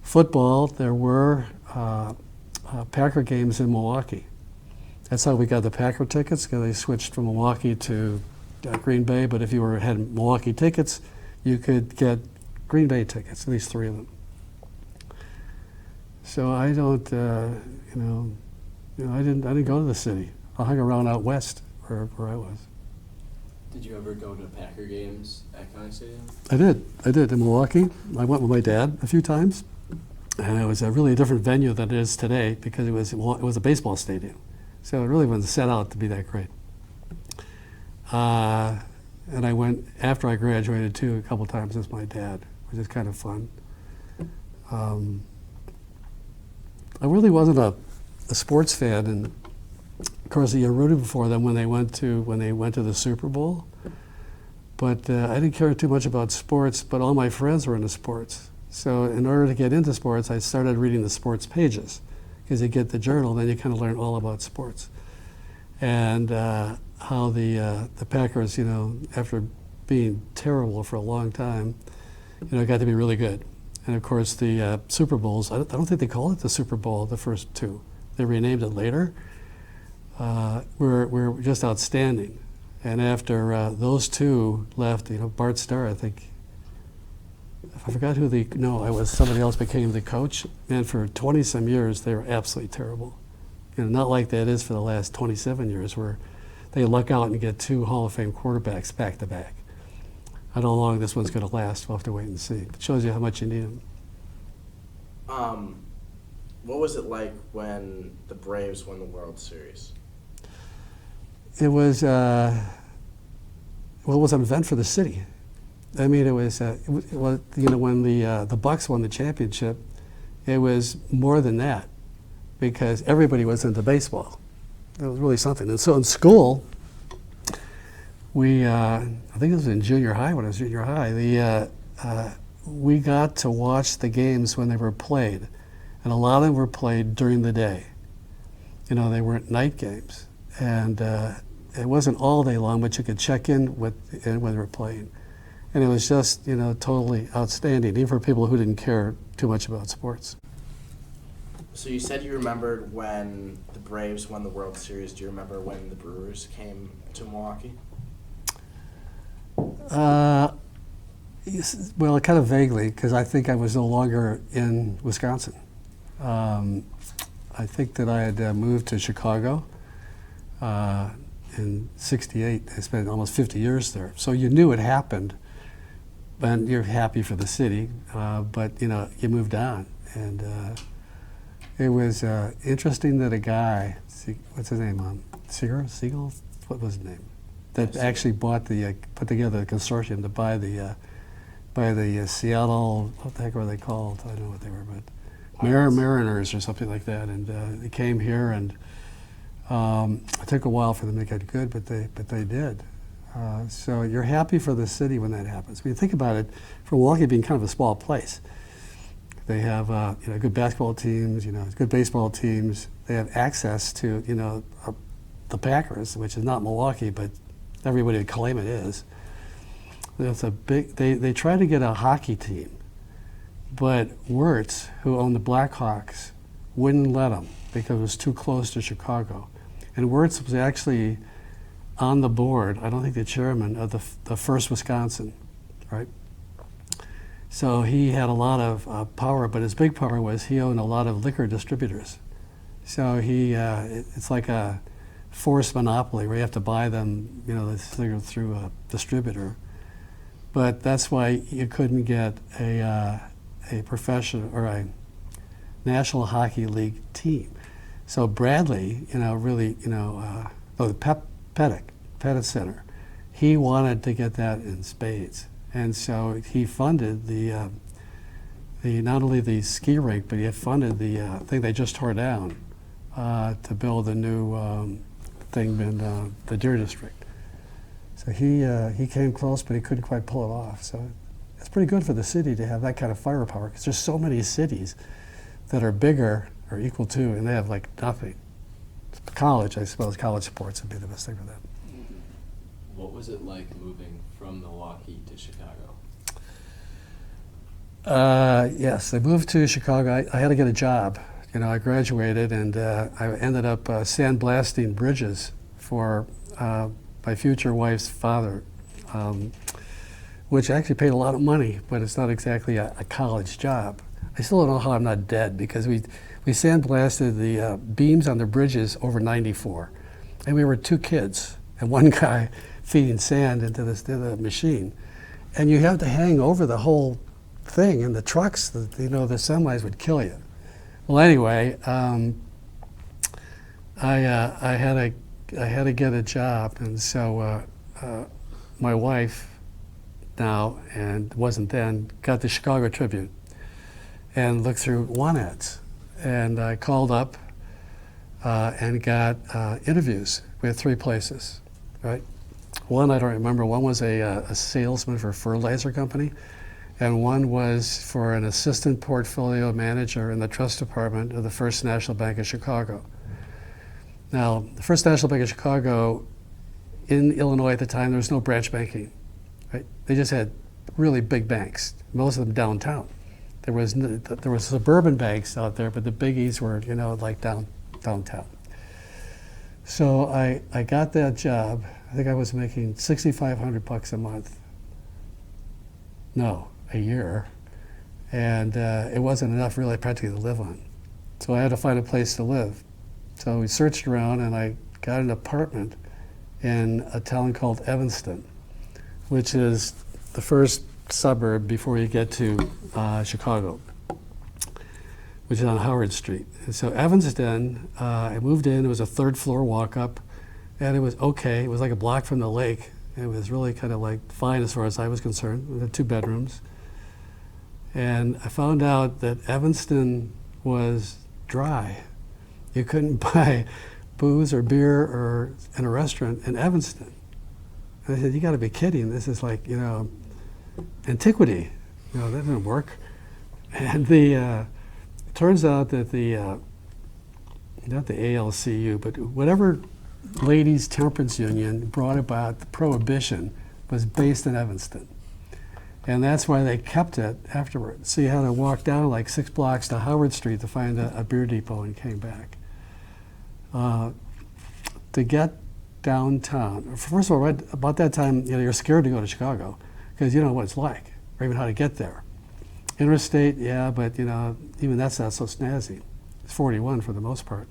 Football, there were Packer games in Milwaukee. That's how we got the Packer tickets, because they switched from Milwaukee to Green Bay. But if you had Milwaukee tickets, you could get Green Bay tickets, at least 3 of them. So I don't, I didn't go to the city. I hung around out west where I was. Did you ever go to Packer games at County Stadium? I did in Milwaukee. I went with my dad a few times, and it was a really different venue than it is today, because it was a baseball stadium. So it really wasn't set out to be that great. And I went after I graduated too a couple times with my dad, which is kind of fun. I really wasn't a sports fan, and of course you rooted for them when they went to the Super Bowl. But I didn't care too much about sports. But all my friends were into sports. So in order to get into sports, I started reading the sports pages, because you get the journal, then you kind of learn all about sports, and how the Packers, after being terrible for a long time, got to be really good. And of course, the Super Bowls, I don't think they called it the Super Bowl, the first 2. They renamed it later. Were just outstanding. And after those 2 left, Bart Starr, I think, I forgot who it was somebody else became the coach. And for 20-some years, they were absolutely terrible. Not like that is for the last 27 years, where they luck out and get 2 Hall of Fame quarterbacks back to back. I don't know how long this one's going to last. We'll have to wait and see. It shows you how much you need them. What was it like when the Braves won the World Series? It was it was an event for the city. I mean, it was when the Bucks won the championship, it was more than that, because everybody was into baseball. It was really something. And so in school, I think it was in junior high, when I was junior high, we got to watch the games when they were played. And a lot of them were played during the day. They weren't night games. And it wasn't all day long, but you could check in when they were playing. And it was just, totally outstanding, even for people who didn't care too much about sports. So you said you remembered when the Braves won the World Series. Do you remember when the Brewers came to Milwaukee? Well, kind of vaguely, because I think I was no longer in Wisconsin. I think that I had moved to Chicago in '68. I spent almost 50 years there. So you knew it happened, and you're happy for the city, but you moved on. And it was interesting that a guy, what's his name, Siegel? What was his name? That actually put together a consortium to buy the Seattle, what the heck were they called? I don't know what they were, but Mariners or something like that. And they came here, and it took a while for them to get good, but they did. So you're happy for the city when that happens. When you think about it, for Milwaukee being kind of a small place, they have good basketball teams, good baseball teams. They have access to the Packers, which is not Milwaukee, but everybody would claim it is. It's a big. They tried to get a hockey team, but Wirtz, who owned the Blackhawks, wouldn't let them because it was too close to Chicago. And Wirtz was actually on the board, I don't think the chairman, of the first Wisconsin, right? So he had a lot of power, but his big power was he owned a lot of liquor distributors. So it's like a forced monopoly where you have to buy them, through a distributor. But that's why you couldn't get a professional or National Hockey League team. So Bradley, really, the Pettit Center, he wanted to get that in spades. And so he funded the not only the ski rink, but he had funded the thing they just tore down to build a new thing in the Deer District. So he came close, but he couldn't quite pull it off. So it's pretty good for the city to have that kind of firepower, because there's so many cities that are bigger or equal to, and they have like nothing. College, I suppose, college sports would be the best thing for them. What was it like moving from Milwaukee to Chicago? Yes, I moved to Chicago. I had to get a job. I graduated, and I ended up sandblasting bridges for my future wife's father, which actually paid a lot of money, but it's not exactly a college job. I still don't know how I'm not dead, because we sandblasted the beams on the bridges over 94, and we were 2 kids and one guy feeding sand into the machine, and you have to hang over the whole thing, and the trucks, the semis would kill you. Well, anyway, I had to get a job, and so my wife now, and wasn't then, got the Chicago Tribune and looked through want ads, and I called up and got interviews with 3 places, right? One I don't remember. One was a salesman for a fertilizer company, and one was for an assistant portfolio manager in the trust department of the First National Bank of Chicago. Now, the First National Bank of Chicago in Illinois at the time, there was no branch banking, right? They just had really big banks, most of them downtown. There was suburban banks out there, but the biggies were, like downtown. So I got that job. I think I was making $6,500 a month. No, a year. And it wasn't enough really practically to live on. So I had to find a place to live. So we searched around, and I got an apartment in a town called Evanston, which is the first suburb before you get to Chicago, which is on Howard Street. And so Evanston, I moved in. It was a 3rd floor walk up, and it was okay. It was like a block from the lake. It was really kind of like fine as far as I was concerned. We had 2 bedrooms. And I found out that Evanston was dry. You couldn't buy booze or beer or in a restaurant in Evanston. And I said, you got to be kidding. This is like, antiquity. That didn't work. And it turns out that not the ALCU, but whatever ladies' temperance union brought about the prohibition was based in Evanston. And that's why they kept it afterwards. So you had to walk down like 6 blocks to Howard Street to find a beer depot, and came back. To get downtown, first of all, right about that time, you're scared to go to Chicago because you don't know what it's like, or even how to get there. Interstate, yeah, but even that's not so snazzy. It's 41 for the most part.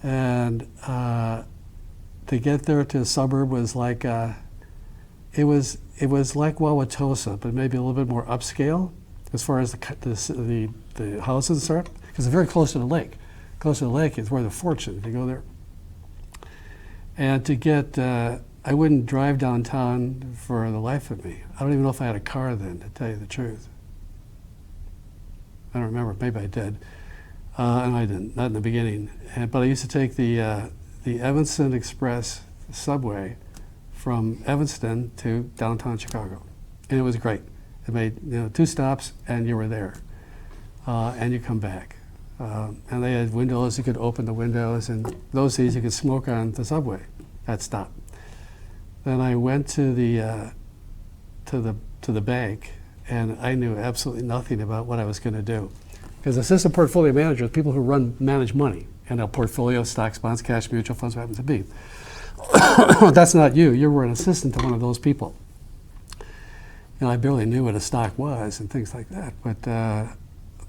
And to get there to a suburb was like, it was like Wauwatosa, but maybe a little bit more upscale as far as the houses are, because it's very close to the lake. Close to the lake is where the fortune, if you go there. And to get, I wouldn't drive downtown for the life of me. I don't even know if I had a car then, to tell you the truth. I don't remember, maybe I did. And I didn't, not in the beginning. But I used to take the Evanston Express subway from Evanston to downtown Chicago. And it was great. It made 2 stops and you were there. And you come back. And they had windows, you could open the windows, and those days you could smoke on the subway. That stopped. Then I went to the bank, and I knew absolutely nothing about what I was going to do. Because assistant portfolio managers, people who manage money, and a portfolio, stocks, bonds, cash, mutual funds, what happens to be. That's not you. You were an assistant to one of those people. I barely knew what a stock was and things like that. But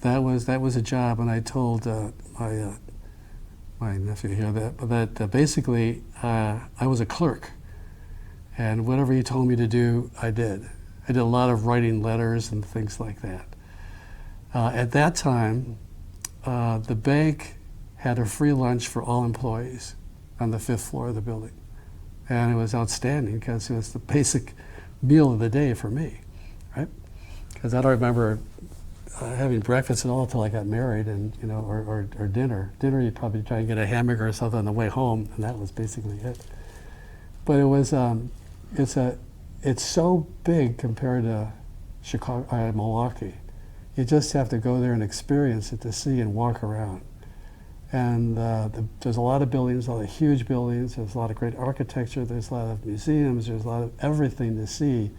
that was a job, and I told my nephew here that basically I was a clerk, and whatever he told me to do, I did. I did a lot of writing letters and things like that. At that time, the bank had a free lunch for all employees on the 5th floor of the building. And it was outstanding because it was the basic meal of the day for me, right? Because I don't remember having breakfast at all until I got married, and or dinner. Dinner, you'd probably try and get a hamburger or something on the way home, and that was basically it. But it was it's so big compared to Chicago, Milwaukee. You just have to go there and experience it to see and walk around. And there's a lot of buildings, a lot of huge buildings. There's a lot of great architecture. There's a lot of museums. There's a lot of everything to see.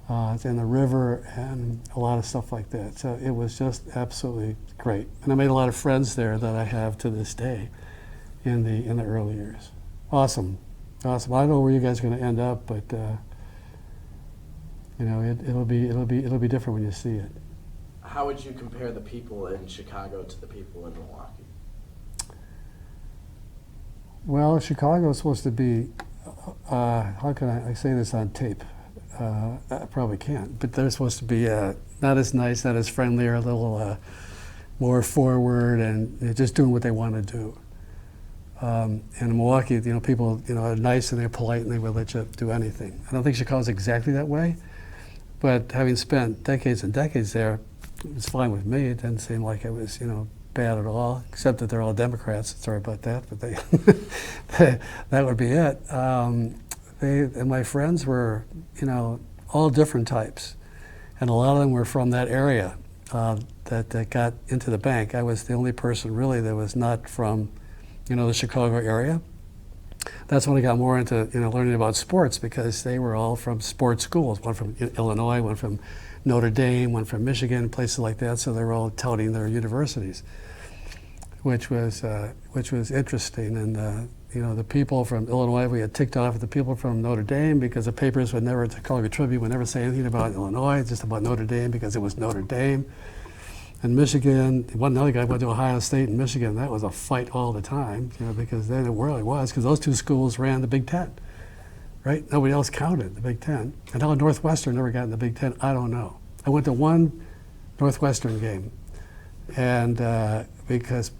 And the river and a lot of stuff like that. So it was just absolutely great. And I made a lot of friends there that I have to this day in the early years. Awesome. Awesome. I don't know where you guys are going to end up, but it'll be different when you see it. How would you compare the people in Chicago to the people in Milwaukee? Well, Chicago is supposed to be, how can I say this on tape? I probably can't, but they're supposed to be not as nice, not as friendly, or a little more forward, and just doing what they want to do. And in Milwaukee, people, are nice and they're polite and they will let you do anything. I don't think Chicago's exactly that way, but having spent decades and decades there, it's fine with me. It didn't seem like it was, bad at all, except that they're all Democrats. Sorry about that, but that would be it. And my friends were, all different types, and a lot of them were from that area that got into the bank. I was the only person really that was not from, the Chicago area. That's when I got more into, learning about sports, because they were all from sports schools. One from Illinois, one from Notre Dame, one from Michigan, places like that. So they were all touting their universities, which was interesting. And the people from Illinois, we had ticked off at the people from Notre Dame, because the papers would never, the Chicago Tribune would never say anything about Illinois, just about Notre Dame, because it was Notre Dame. And Michigan, another guy went to Ohio State and Michigan. That was a fight all the time, because then it really was, because those two schools ran the Big Ten, right? Nobody else counted the Big Ten. And how Northwestern never got in the Big Ten, I don't know. I went to one Northwestern game, and because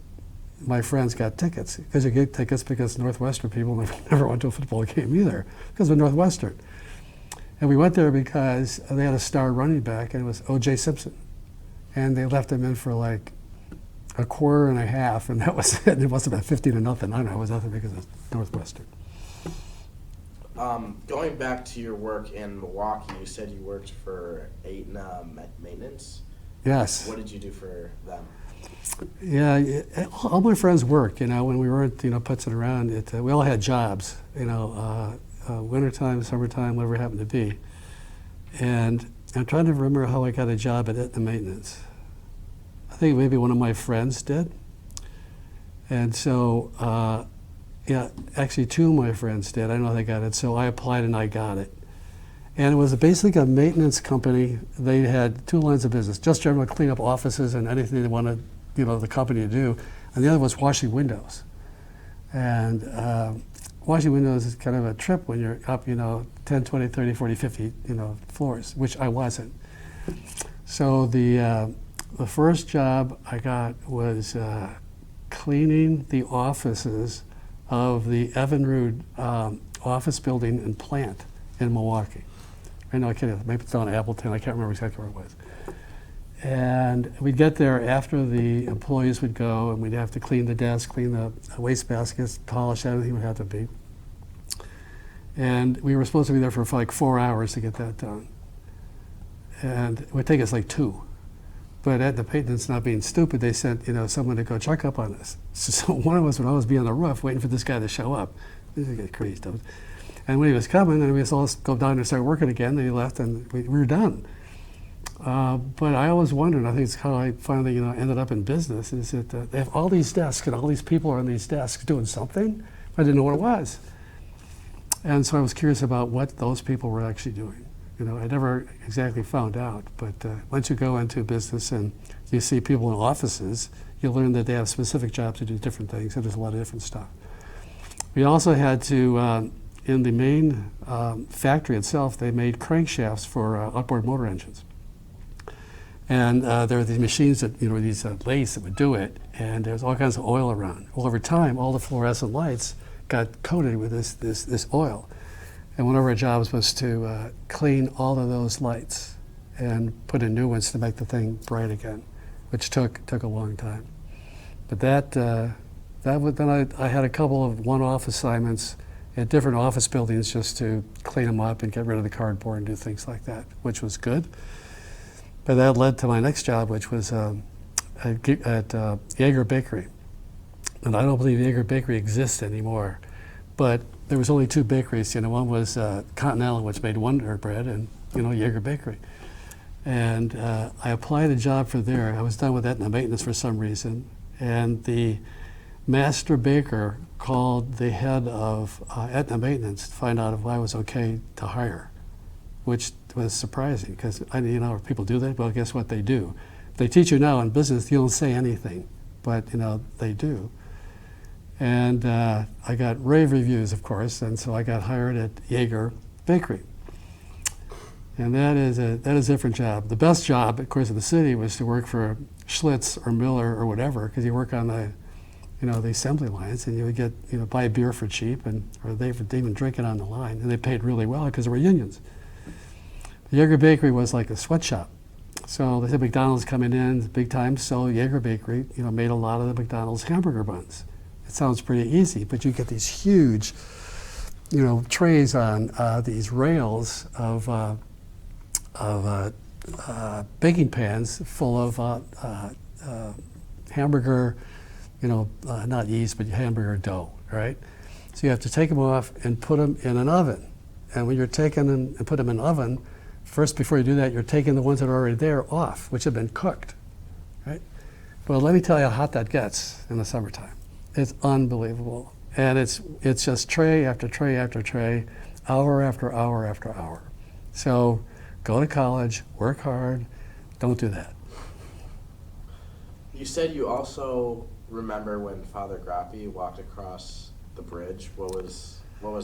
my friends got tickets, because you get tickets because Northwestern people never went to a football game either, because of Northwestern. And we went there because they had a star running back, and it was O.J. Simpson. And they left him in for like a quarter and a half, and that was it. It must have been 15-0. I don't know, it was nothing because of Northwestern. Going back to your work in Milwaukee, you said you worked for Aetna Maintenance. Yes. What did you do for them? Yeah, all my friends worked. When we weren't, putzing around, we all had jobs. Wintertime, summertime, whatever it happened to be. And I'm trying to remember how I got a job at Aetna Maintenance. I think maybe one of my friends did. And so, actually two of my friends did. I know they got it. So I applied and I got it. And it was basically a maintenance company. They had two lines of business: just generally clean up offices and anything they wanted, the company to do. And the other was washing windows. And washing windows is kind of a trip when you're up, 10, 20, 30, 40, 50, floors, which I wasn't. So the first job I got was cleaning the offices of the Evinrude office building and plant in Milwaukee. I know I can't, maybe it's on Appleton, I can't remember exactly where it was. And we'd get there after the employees would go, and we'd have to clean the desk, clean the waste baskets, polish everything would have to be. And we were supposed to be there for like 4 hours to get that done. And it would take us like 2. But at the maintenance, not being stupid, they sent someone to go check up on us. So one of us would always be on the roof waiting for this guy to show up. This is crazy stuff. And when he was coming, and we all go down and start working again, then he left, and we were done. But I always wondered, I think it's how I finally ended up in business, is that they have all these desks, and all these people are on these desks doing something. I didn't know what it was. And so I was curious about what those people were actually doing. I never exactly found out, but once you go into business and you see people in offices, you learn that they have specific jobs to do different things, and there's a lot of different stuff. We also had to, in the main factory itself, they made crankshafts for outboard motor engines. And there were these machines that, these lathes that would do it, and there was all kinds of oil around. Well, over time, all the fluorescent lights got coated with this oil. And one of our jobs was to clean all of those lights and put in new ones to make the thing bright again, which took a long time. But then I had a couple of one-off assignments at different office buildings just to clean them up and get rid of the cardboard and do things like that, which was good. But that led to my next job, which was at Jaeger Bakery. And I don't believe Jaeger Bakery exists anymore. But there was only two bakeries. One was Continental, which made Wonder Bread, and Jaeger Bakery. And I applied a job for there. I was done with Aetna Maintenance for some reason. And the master baker called the head of Aetna Maintenance to find out if I was okay to hire, which was surprising because people do that. Well, guess what they do? They teach you now in business, you don't say anything, but they do. And I got rave reviews, of course, and so I got hired at Jaeger Bakery. And that is a different job. The best job, of course, in the city was to work for Schlitz or Miller or whatever, because you work on the assembly lines, and you would get buy a beer for cheap, or they would even drink it on the line, and they paid really well because there were unions. The Jaeger Bakery was like a sweatshop. So they had McDonald's coming in big time, so Jaeger Bakery, made a lot of the McDonald's hamburger buns. It sounds pretty easy, but you get these huge, trays on these rails of baking pans full of hamburger, not yeast, but hamburger dough, right? So you have to take them off and put them in an oven. And when you're taking them and put them in an oven, first, before you do that, you're taking the ones that are already there off, which have been cooked, right? Well, let me tell you how hot that gets in the summertime. It's unbelievable. And it's just tray after tray after tray, hour after hour after hour. So go to college, work hard, don't do that. You said you also remember when Father Groppi walked across the bridge. What was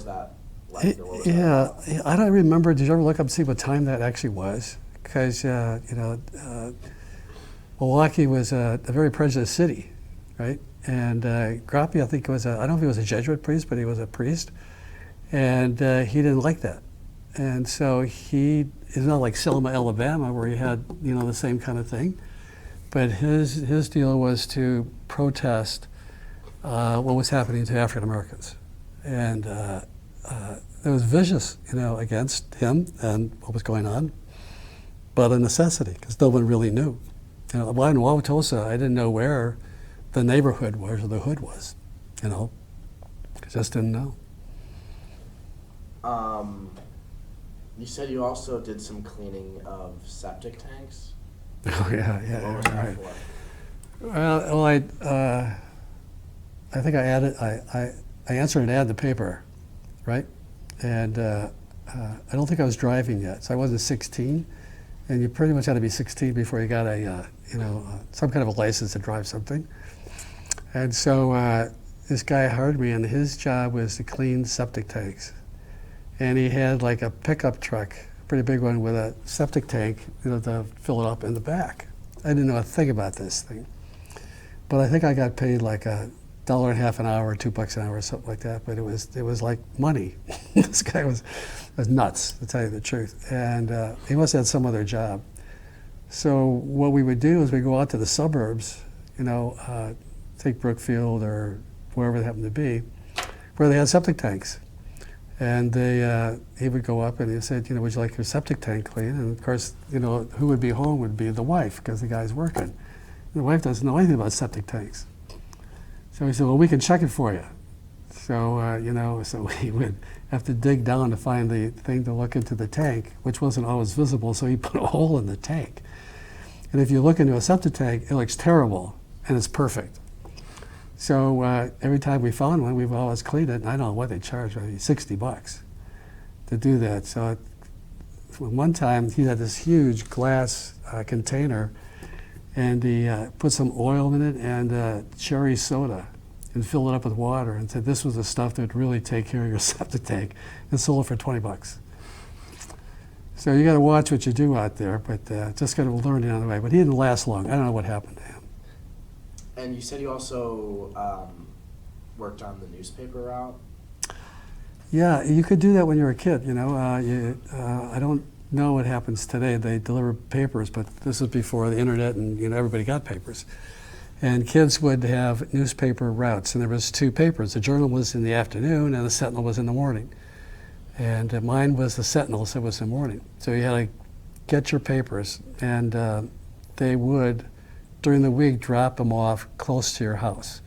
that like? Or what was that about? I don't remember. Did you ever look up and see what time that actually was? Because, Milwaukee was a very prejudiced city, right? And Groppi, I think, I don't know if he was a Jesuit priest, but he was a priest. And he didn't like that. And so it's not like Selma, Alabama, where he had, the same kind of thing. But his deal was to protest what was happening to African Americans. And it was vicious, against him and what was going on, but a necessity, because no one really knew. Well, in Wauwatosa, I didn't know where the neighborhood was or the hood was, I just didn't know. You said you also did some cleaning of septic tanks? Oh, yeah. What was that Right. for? Well, I think I answered an ad in the paper, right? And I don't think I was driving yet, so I wasn't 16. And you pretty much had to be 16 before you got some kind of a license to drive something. And so this guy hired me, and his job was to clean septic tanks. And he had like a pickup truck, a pretty big one, with a septic tank, to fill it up in the back. I didn't know a thing about this thing. But I think I got paid like $1.50 an hour, $2 an hour, or something like that. But it was like money. This guy was nuts, to tell you the truth. And he must have had some other job. So what we would do is we go out to the suburbs, take Brookfield or wherever it happened to be, where they had septic tanks. And he would go up and he said, would you like your septic tank cleaned? And of course, who would be home would be the wife, because the guy's working. And the wife doesn't know anything about septic tanks. So he said, well, we can check it for you. So, so he would have to dig down to find the thing to look into the tank, which wasn't always visible, so he put a hole in the tank. And if you look into a septic tank, it looks terrible, and it's perfect. So every time we found one, we've always cleaned it, and I don't know what they charged, maybe $60 to do that. So one time, he had this huge glass container, and he put some oil in it and cherry soda and filled it up with water and said this was the stuff that would really take care of your septic tank, and sold it for $20. So you got to watch what you do out there, but just got to learn it on the way. But he didn't last long. I don't know what happened to him. And you said you also worked on the newspaper route? Yeah, you could do that when you were a kid, you know. I don't know what happens today. They deliver papers, but this was before the internet and, you know, everybody got papers. And kids would have newspaper routes, and there was two papers. The Journal was in the afternoon, and the Sentinel was in the morning. And mine was the Sentinel, so it was in the morning. So you had to get your papers, and they would, during the week, drop them off close to your house.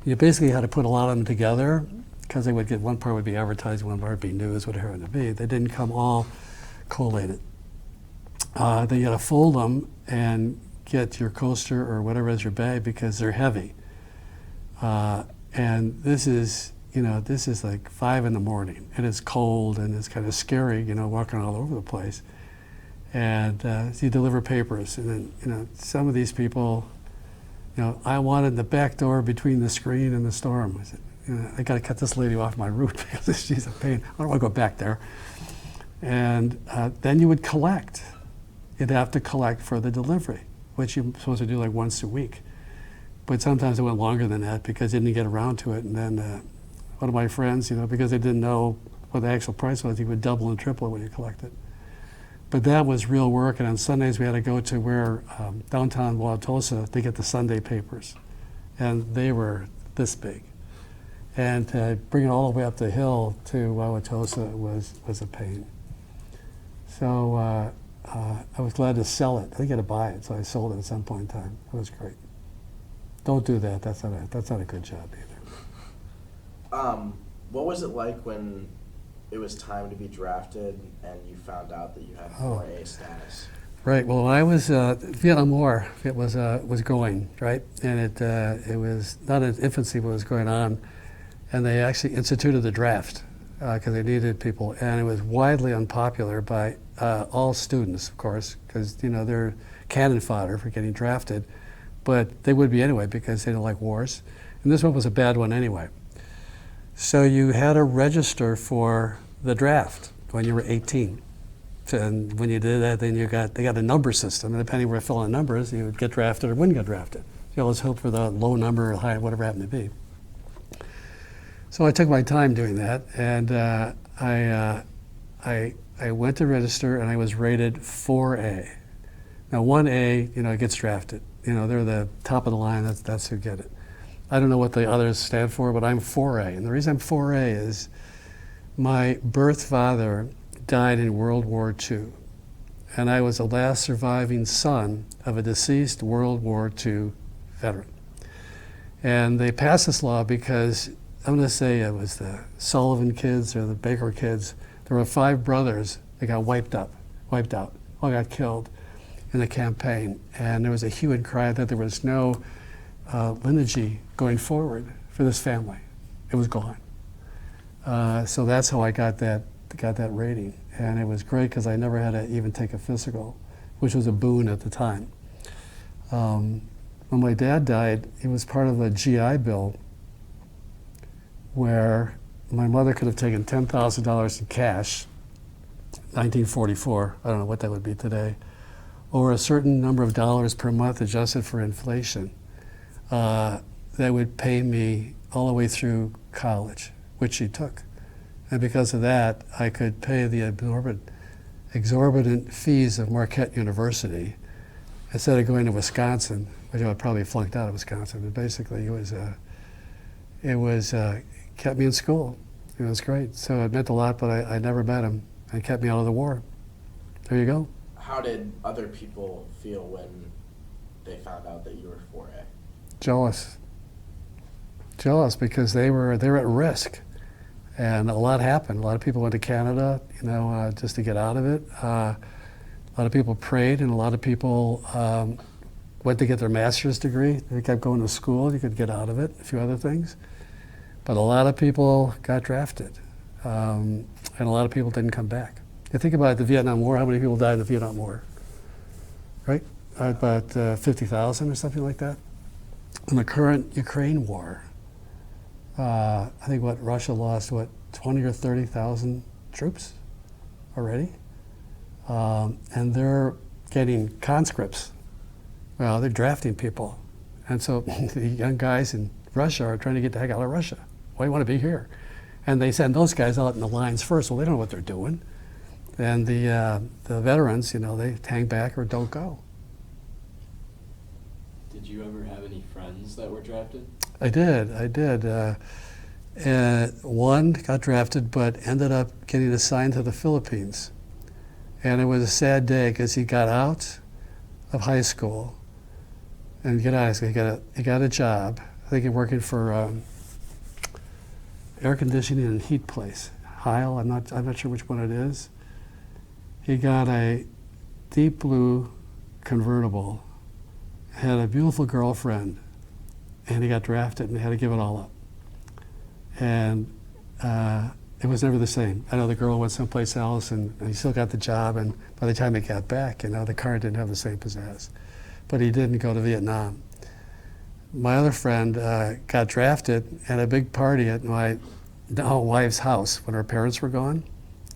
You basically had to put a lot of them together, because they would get, one part would be advertising, one part would be news, whatever it would be. They didn't come all collated. Then you had to fold them and get your coaster or whatever is your bag, because they're heavy. And this is, you know, this is like 5 in the morning, and it's cold, and it's kind of scary, you know, walking all over the place. And so you deliver papers, and then, you know, some of these people, you know, I wanted the back door between the screen and the storm. I said, you know, I got to cut this lady off my route because she's a pain. I don't want to go back there. And then you would collect. You'd have to collect for the delivery, which you're supposed to do like once a week. But sometimes it went longer than that because you didn't get around to it. And then one of my friends, you know, because they didn't know what the actual price was, he would double and triple it when you collected. But that was real work. And on Sundays we had to go to where downtown Wauwatosa to get the Sunday papers. And they were this big. And to bring it all the way up the hill to Wauwatosa was a pain. So I was glad to sell it. I didn't get to buy it, so I sold it at some point in time. It was great. Don't do that. That's not a good job either. What was it like when it was time to be drafted and you found out that you had 4A status? Right. Well, when I was Vietnam War, it was going right, and it was not in infancy, but it was going on, and they actually instituted the draft because they needed people, and it was widely unpopular by all students, of course, because, you know, they're cannon fodder for getting drafted, but they would be anyway because they don't like wars, and this one was a bad one anyway. So you had to register for the draft when you were 18. And when you did that, then they got a number system, and depending where you fill in numbers, you would get drafted or wouldn't get drafted. You always hope for the low number or high, whatever it happened to be. So I took my time doing that, and I went to register, and I was rated 4A. Now 1A, you know, gets drafted. You know, they're the top of the line. That's who get it. I don't know what the others stand for, but I'm 4A, and the reason I'm 4A is my birth father died in World War II, and I was the last surviving son of a deceased World War II veteran. And they passed this law because, I'm going to say it was the Sullivan kids or the Baker kids. There were 5 brothers that got wiped out, all got killed in the campaign. And there was a hue and cry that there was no lineage going forward for this family. It was gone. So that's how I got that rating. And it was great because I never had to even take a physical, which was a boon at the time. When my dad died, he was part of a GI Bill where my mother could have taken $10,000 in cash, 1944, I don't know what that would be today, or a certain number of dollars per month adjusted for inflation, that would pay me all the way through college, which she took. And because of that, I could pay the exorbitant fees of Marquette University instead of going to Wisconsin, which I would probably flunked out of Wisconsin. But basically, it was kept me in school. It was great. So it meant a lot, but I never met him, and kept me out of the war. There you go. How did other people feel when they found out that you were 4A? Jealous because they were at risk. And a lot happened. A lot of people went to Canada, you know, just to get out of it. A lot of people prayed, and a lot of people went to get their master's degree. They kept going to school. You could get out of it, a few other things. But a lot of people got drafted, and a lot of people didn't come back. You think about the Vietnam War, how many people died in the Vietnam War? Right? About 50,000 or something like that. In the current Ukraine war, I think Russia lost 20 or 30,000 troops already. and they're getting conscripts. Well, they're drafting people. And so the young guys in Russia are trying to get the heck out of Russia. Why do you want to be here? And they send those guys out in the lines first. Well, they don't know what they're doing. And the veterans, they hang back or don't go. Did you ever have any friends that were drafted? I did. One got drafted, but ended up getting assigned to the Philippines. And it was a sad day because he got out of high school and he got a job. I think he working for air conditioning and heat place. Heil, I'm not sure which one it is. He got a deep blue convertible, had a beautiful girlfriend, and he got drafted and he had to give it all up. And it was never the same. I know the girl went someplace else and he still got the job, and by the time he got back, the car didn't have the same pizzazz. But he didn't go to Vietnam. My other friend got drafted at a big party at my now wife's house when her parents were gone.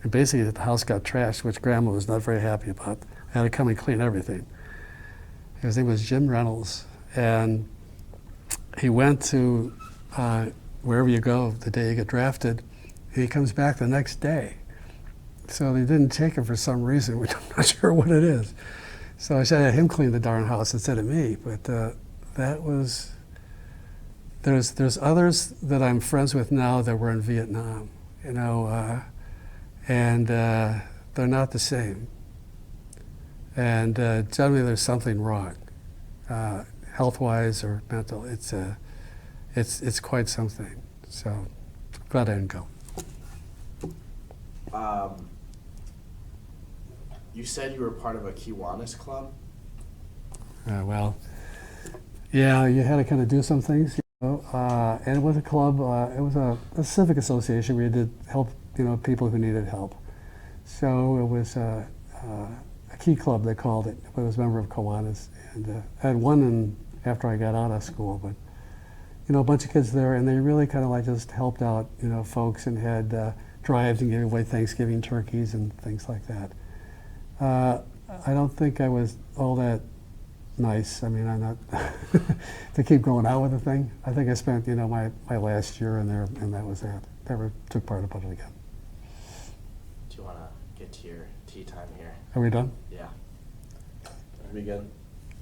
And basically the house got trashed, which Grandma was not very happy about. I had to come and clean everything. His name was Jim Reynolds. And he went to wherever you go the day you get drafted. He comes back the next day. So they didn't take him for some reason, which I'm not sure what it is. So I said I had him clean the darn house instead of me. But that was, there's others that I'm friends with now that were in Vietnam, and they're not the same. And generally there's something wrong, health-wise or mental. It's quite something. So glad I didn't go. You said you were part of a Kiwanis Club? Well, yeah, you had to kind of do some things, and it was a club, it was a civic association where you did help, people who needed help. So it was a key club, they called it. I was a member of Kiwanis, and I had one after I got out of school, but a bunch of kids there, and they really kind of like just helped out, folks, and had drives and gave away Thanksgiving turkeys and things like that. I don't think I was all that nice. I mean, I'm not to keep going out with the thing. I think I spent, my last year in there, and that was it. Never took part about it again. Do you want to get to your tea time here? Are we done? Yeah. Are we good?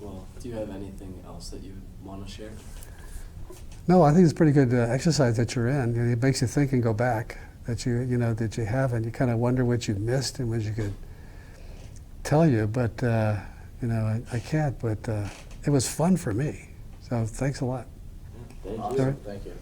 Well, do you have anything else that you want to share? No, I think it's a pretty good exercise that you're in. It makes you think and go back that that you haven't. You kind of wonder what you missed and what you could tell you, but I can't. But it was fun for me. So thanks a lot. Thank you. Awesome. Thank you.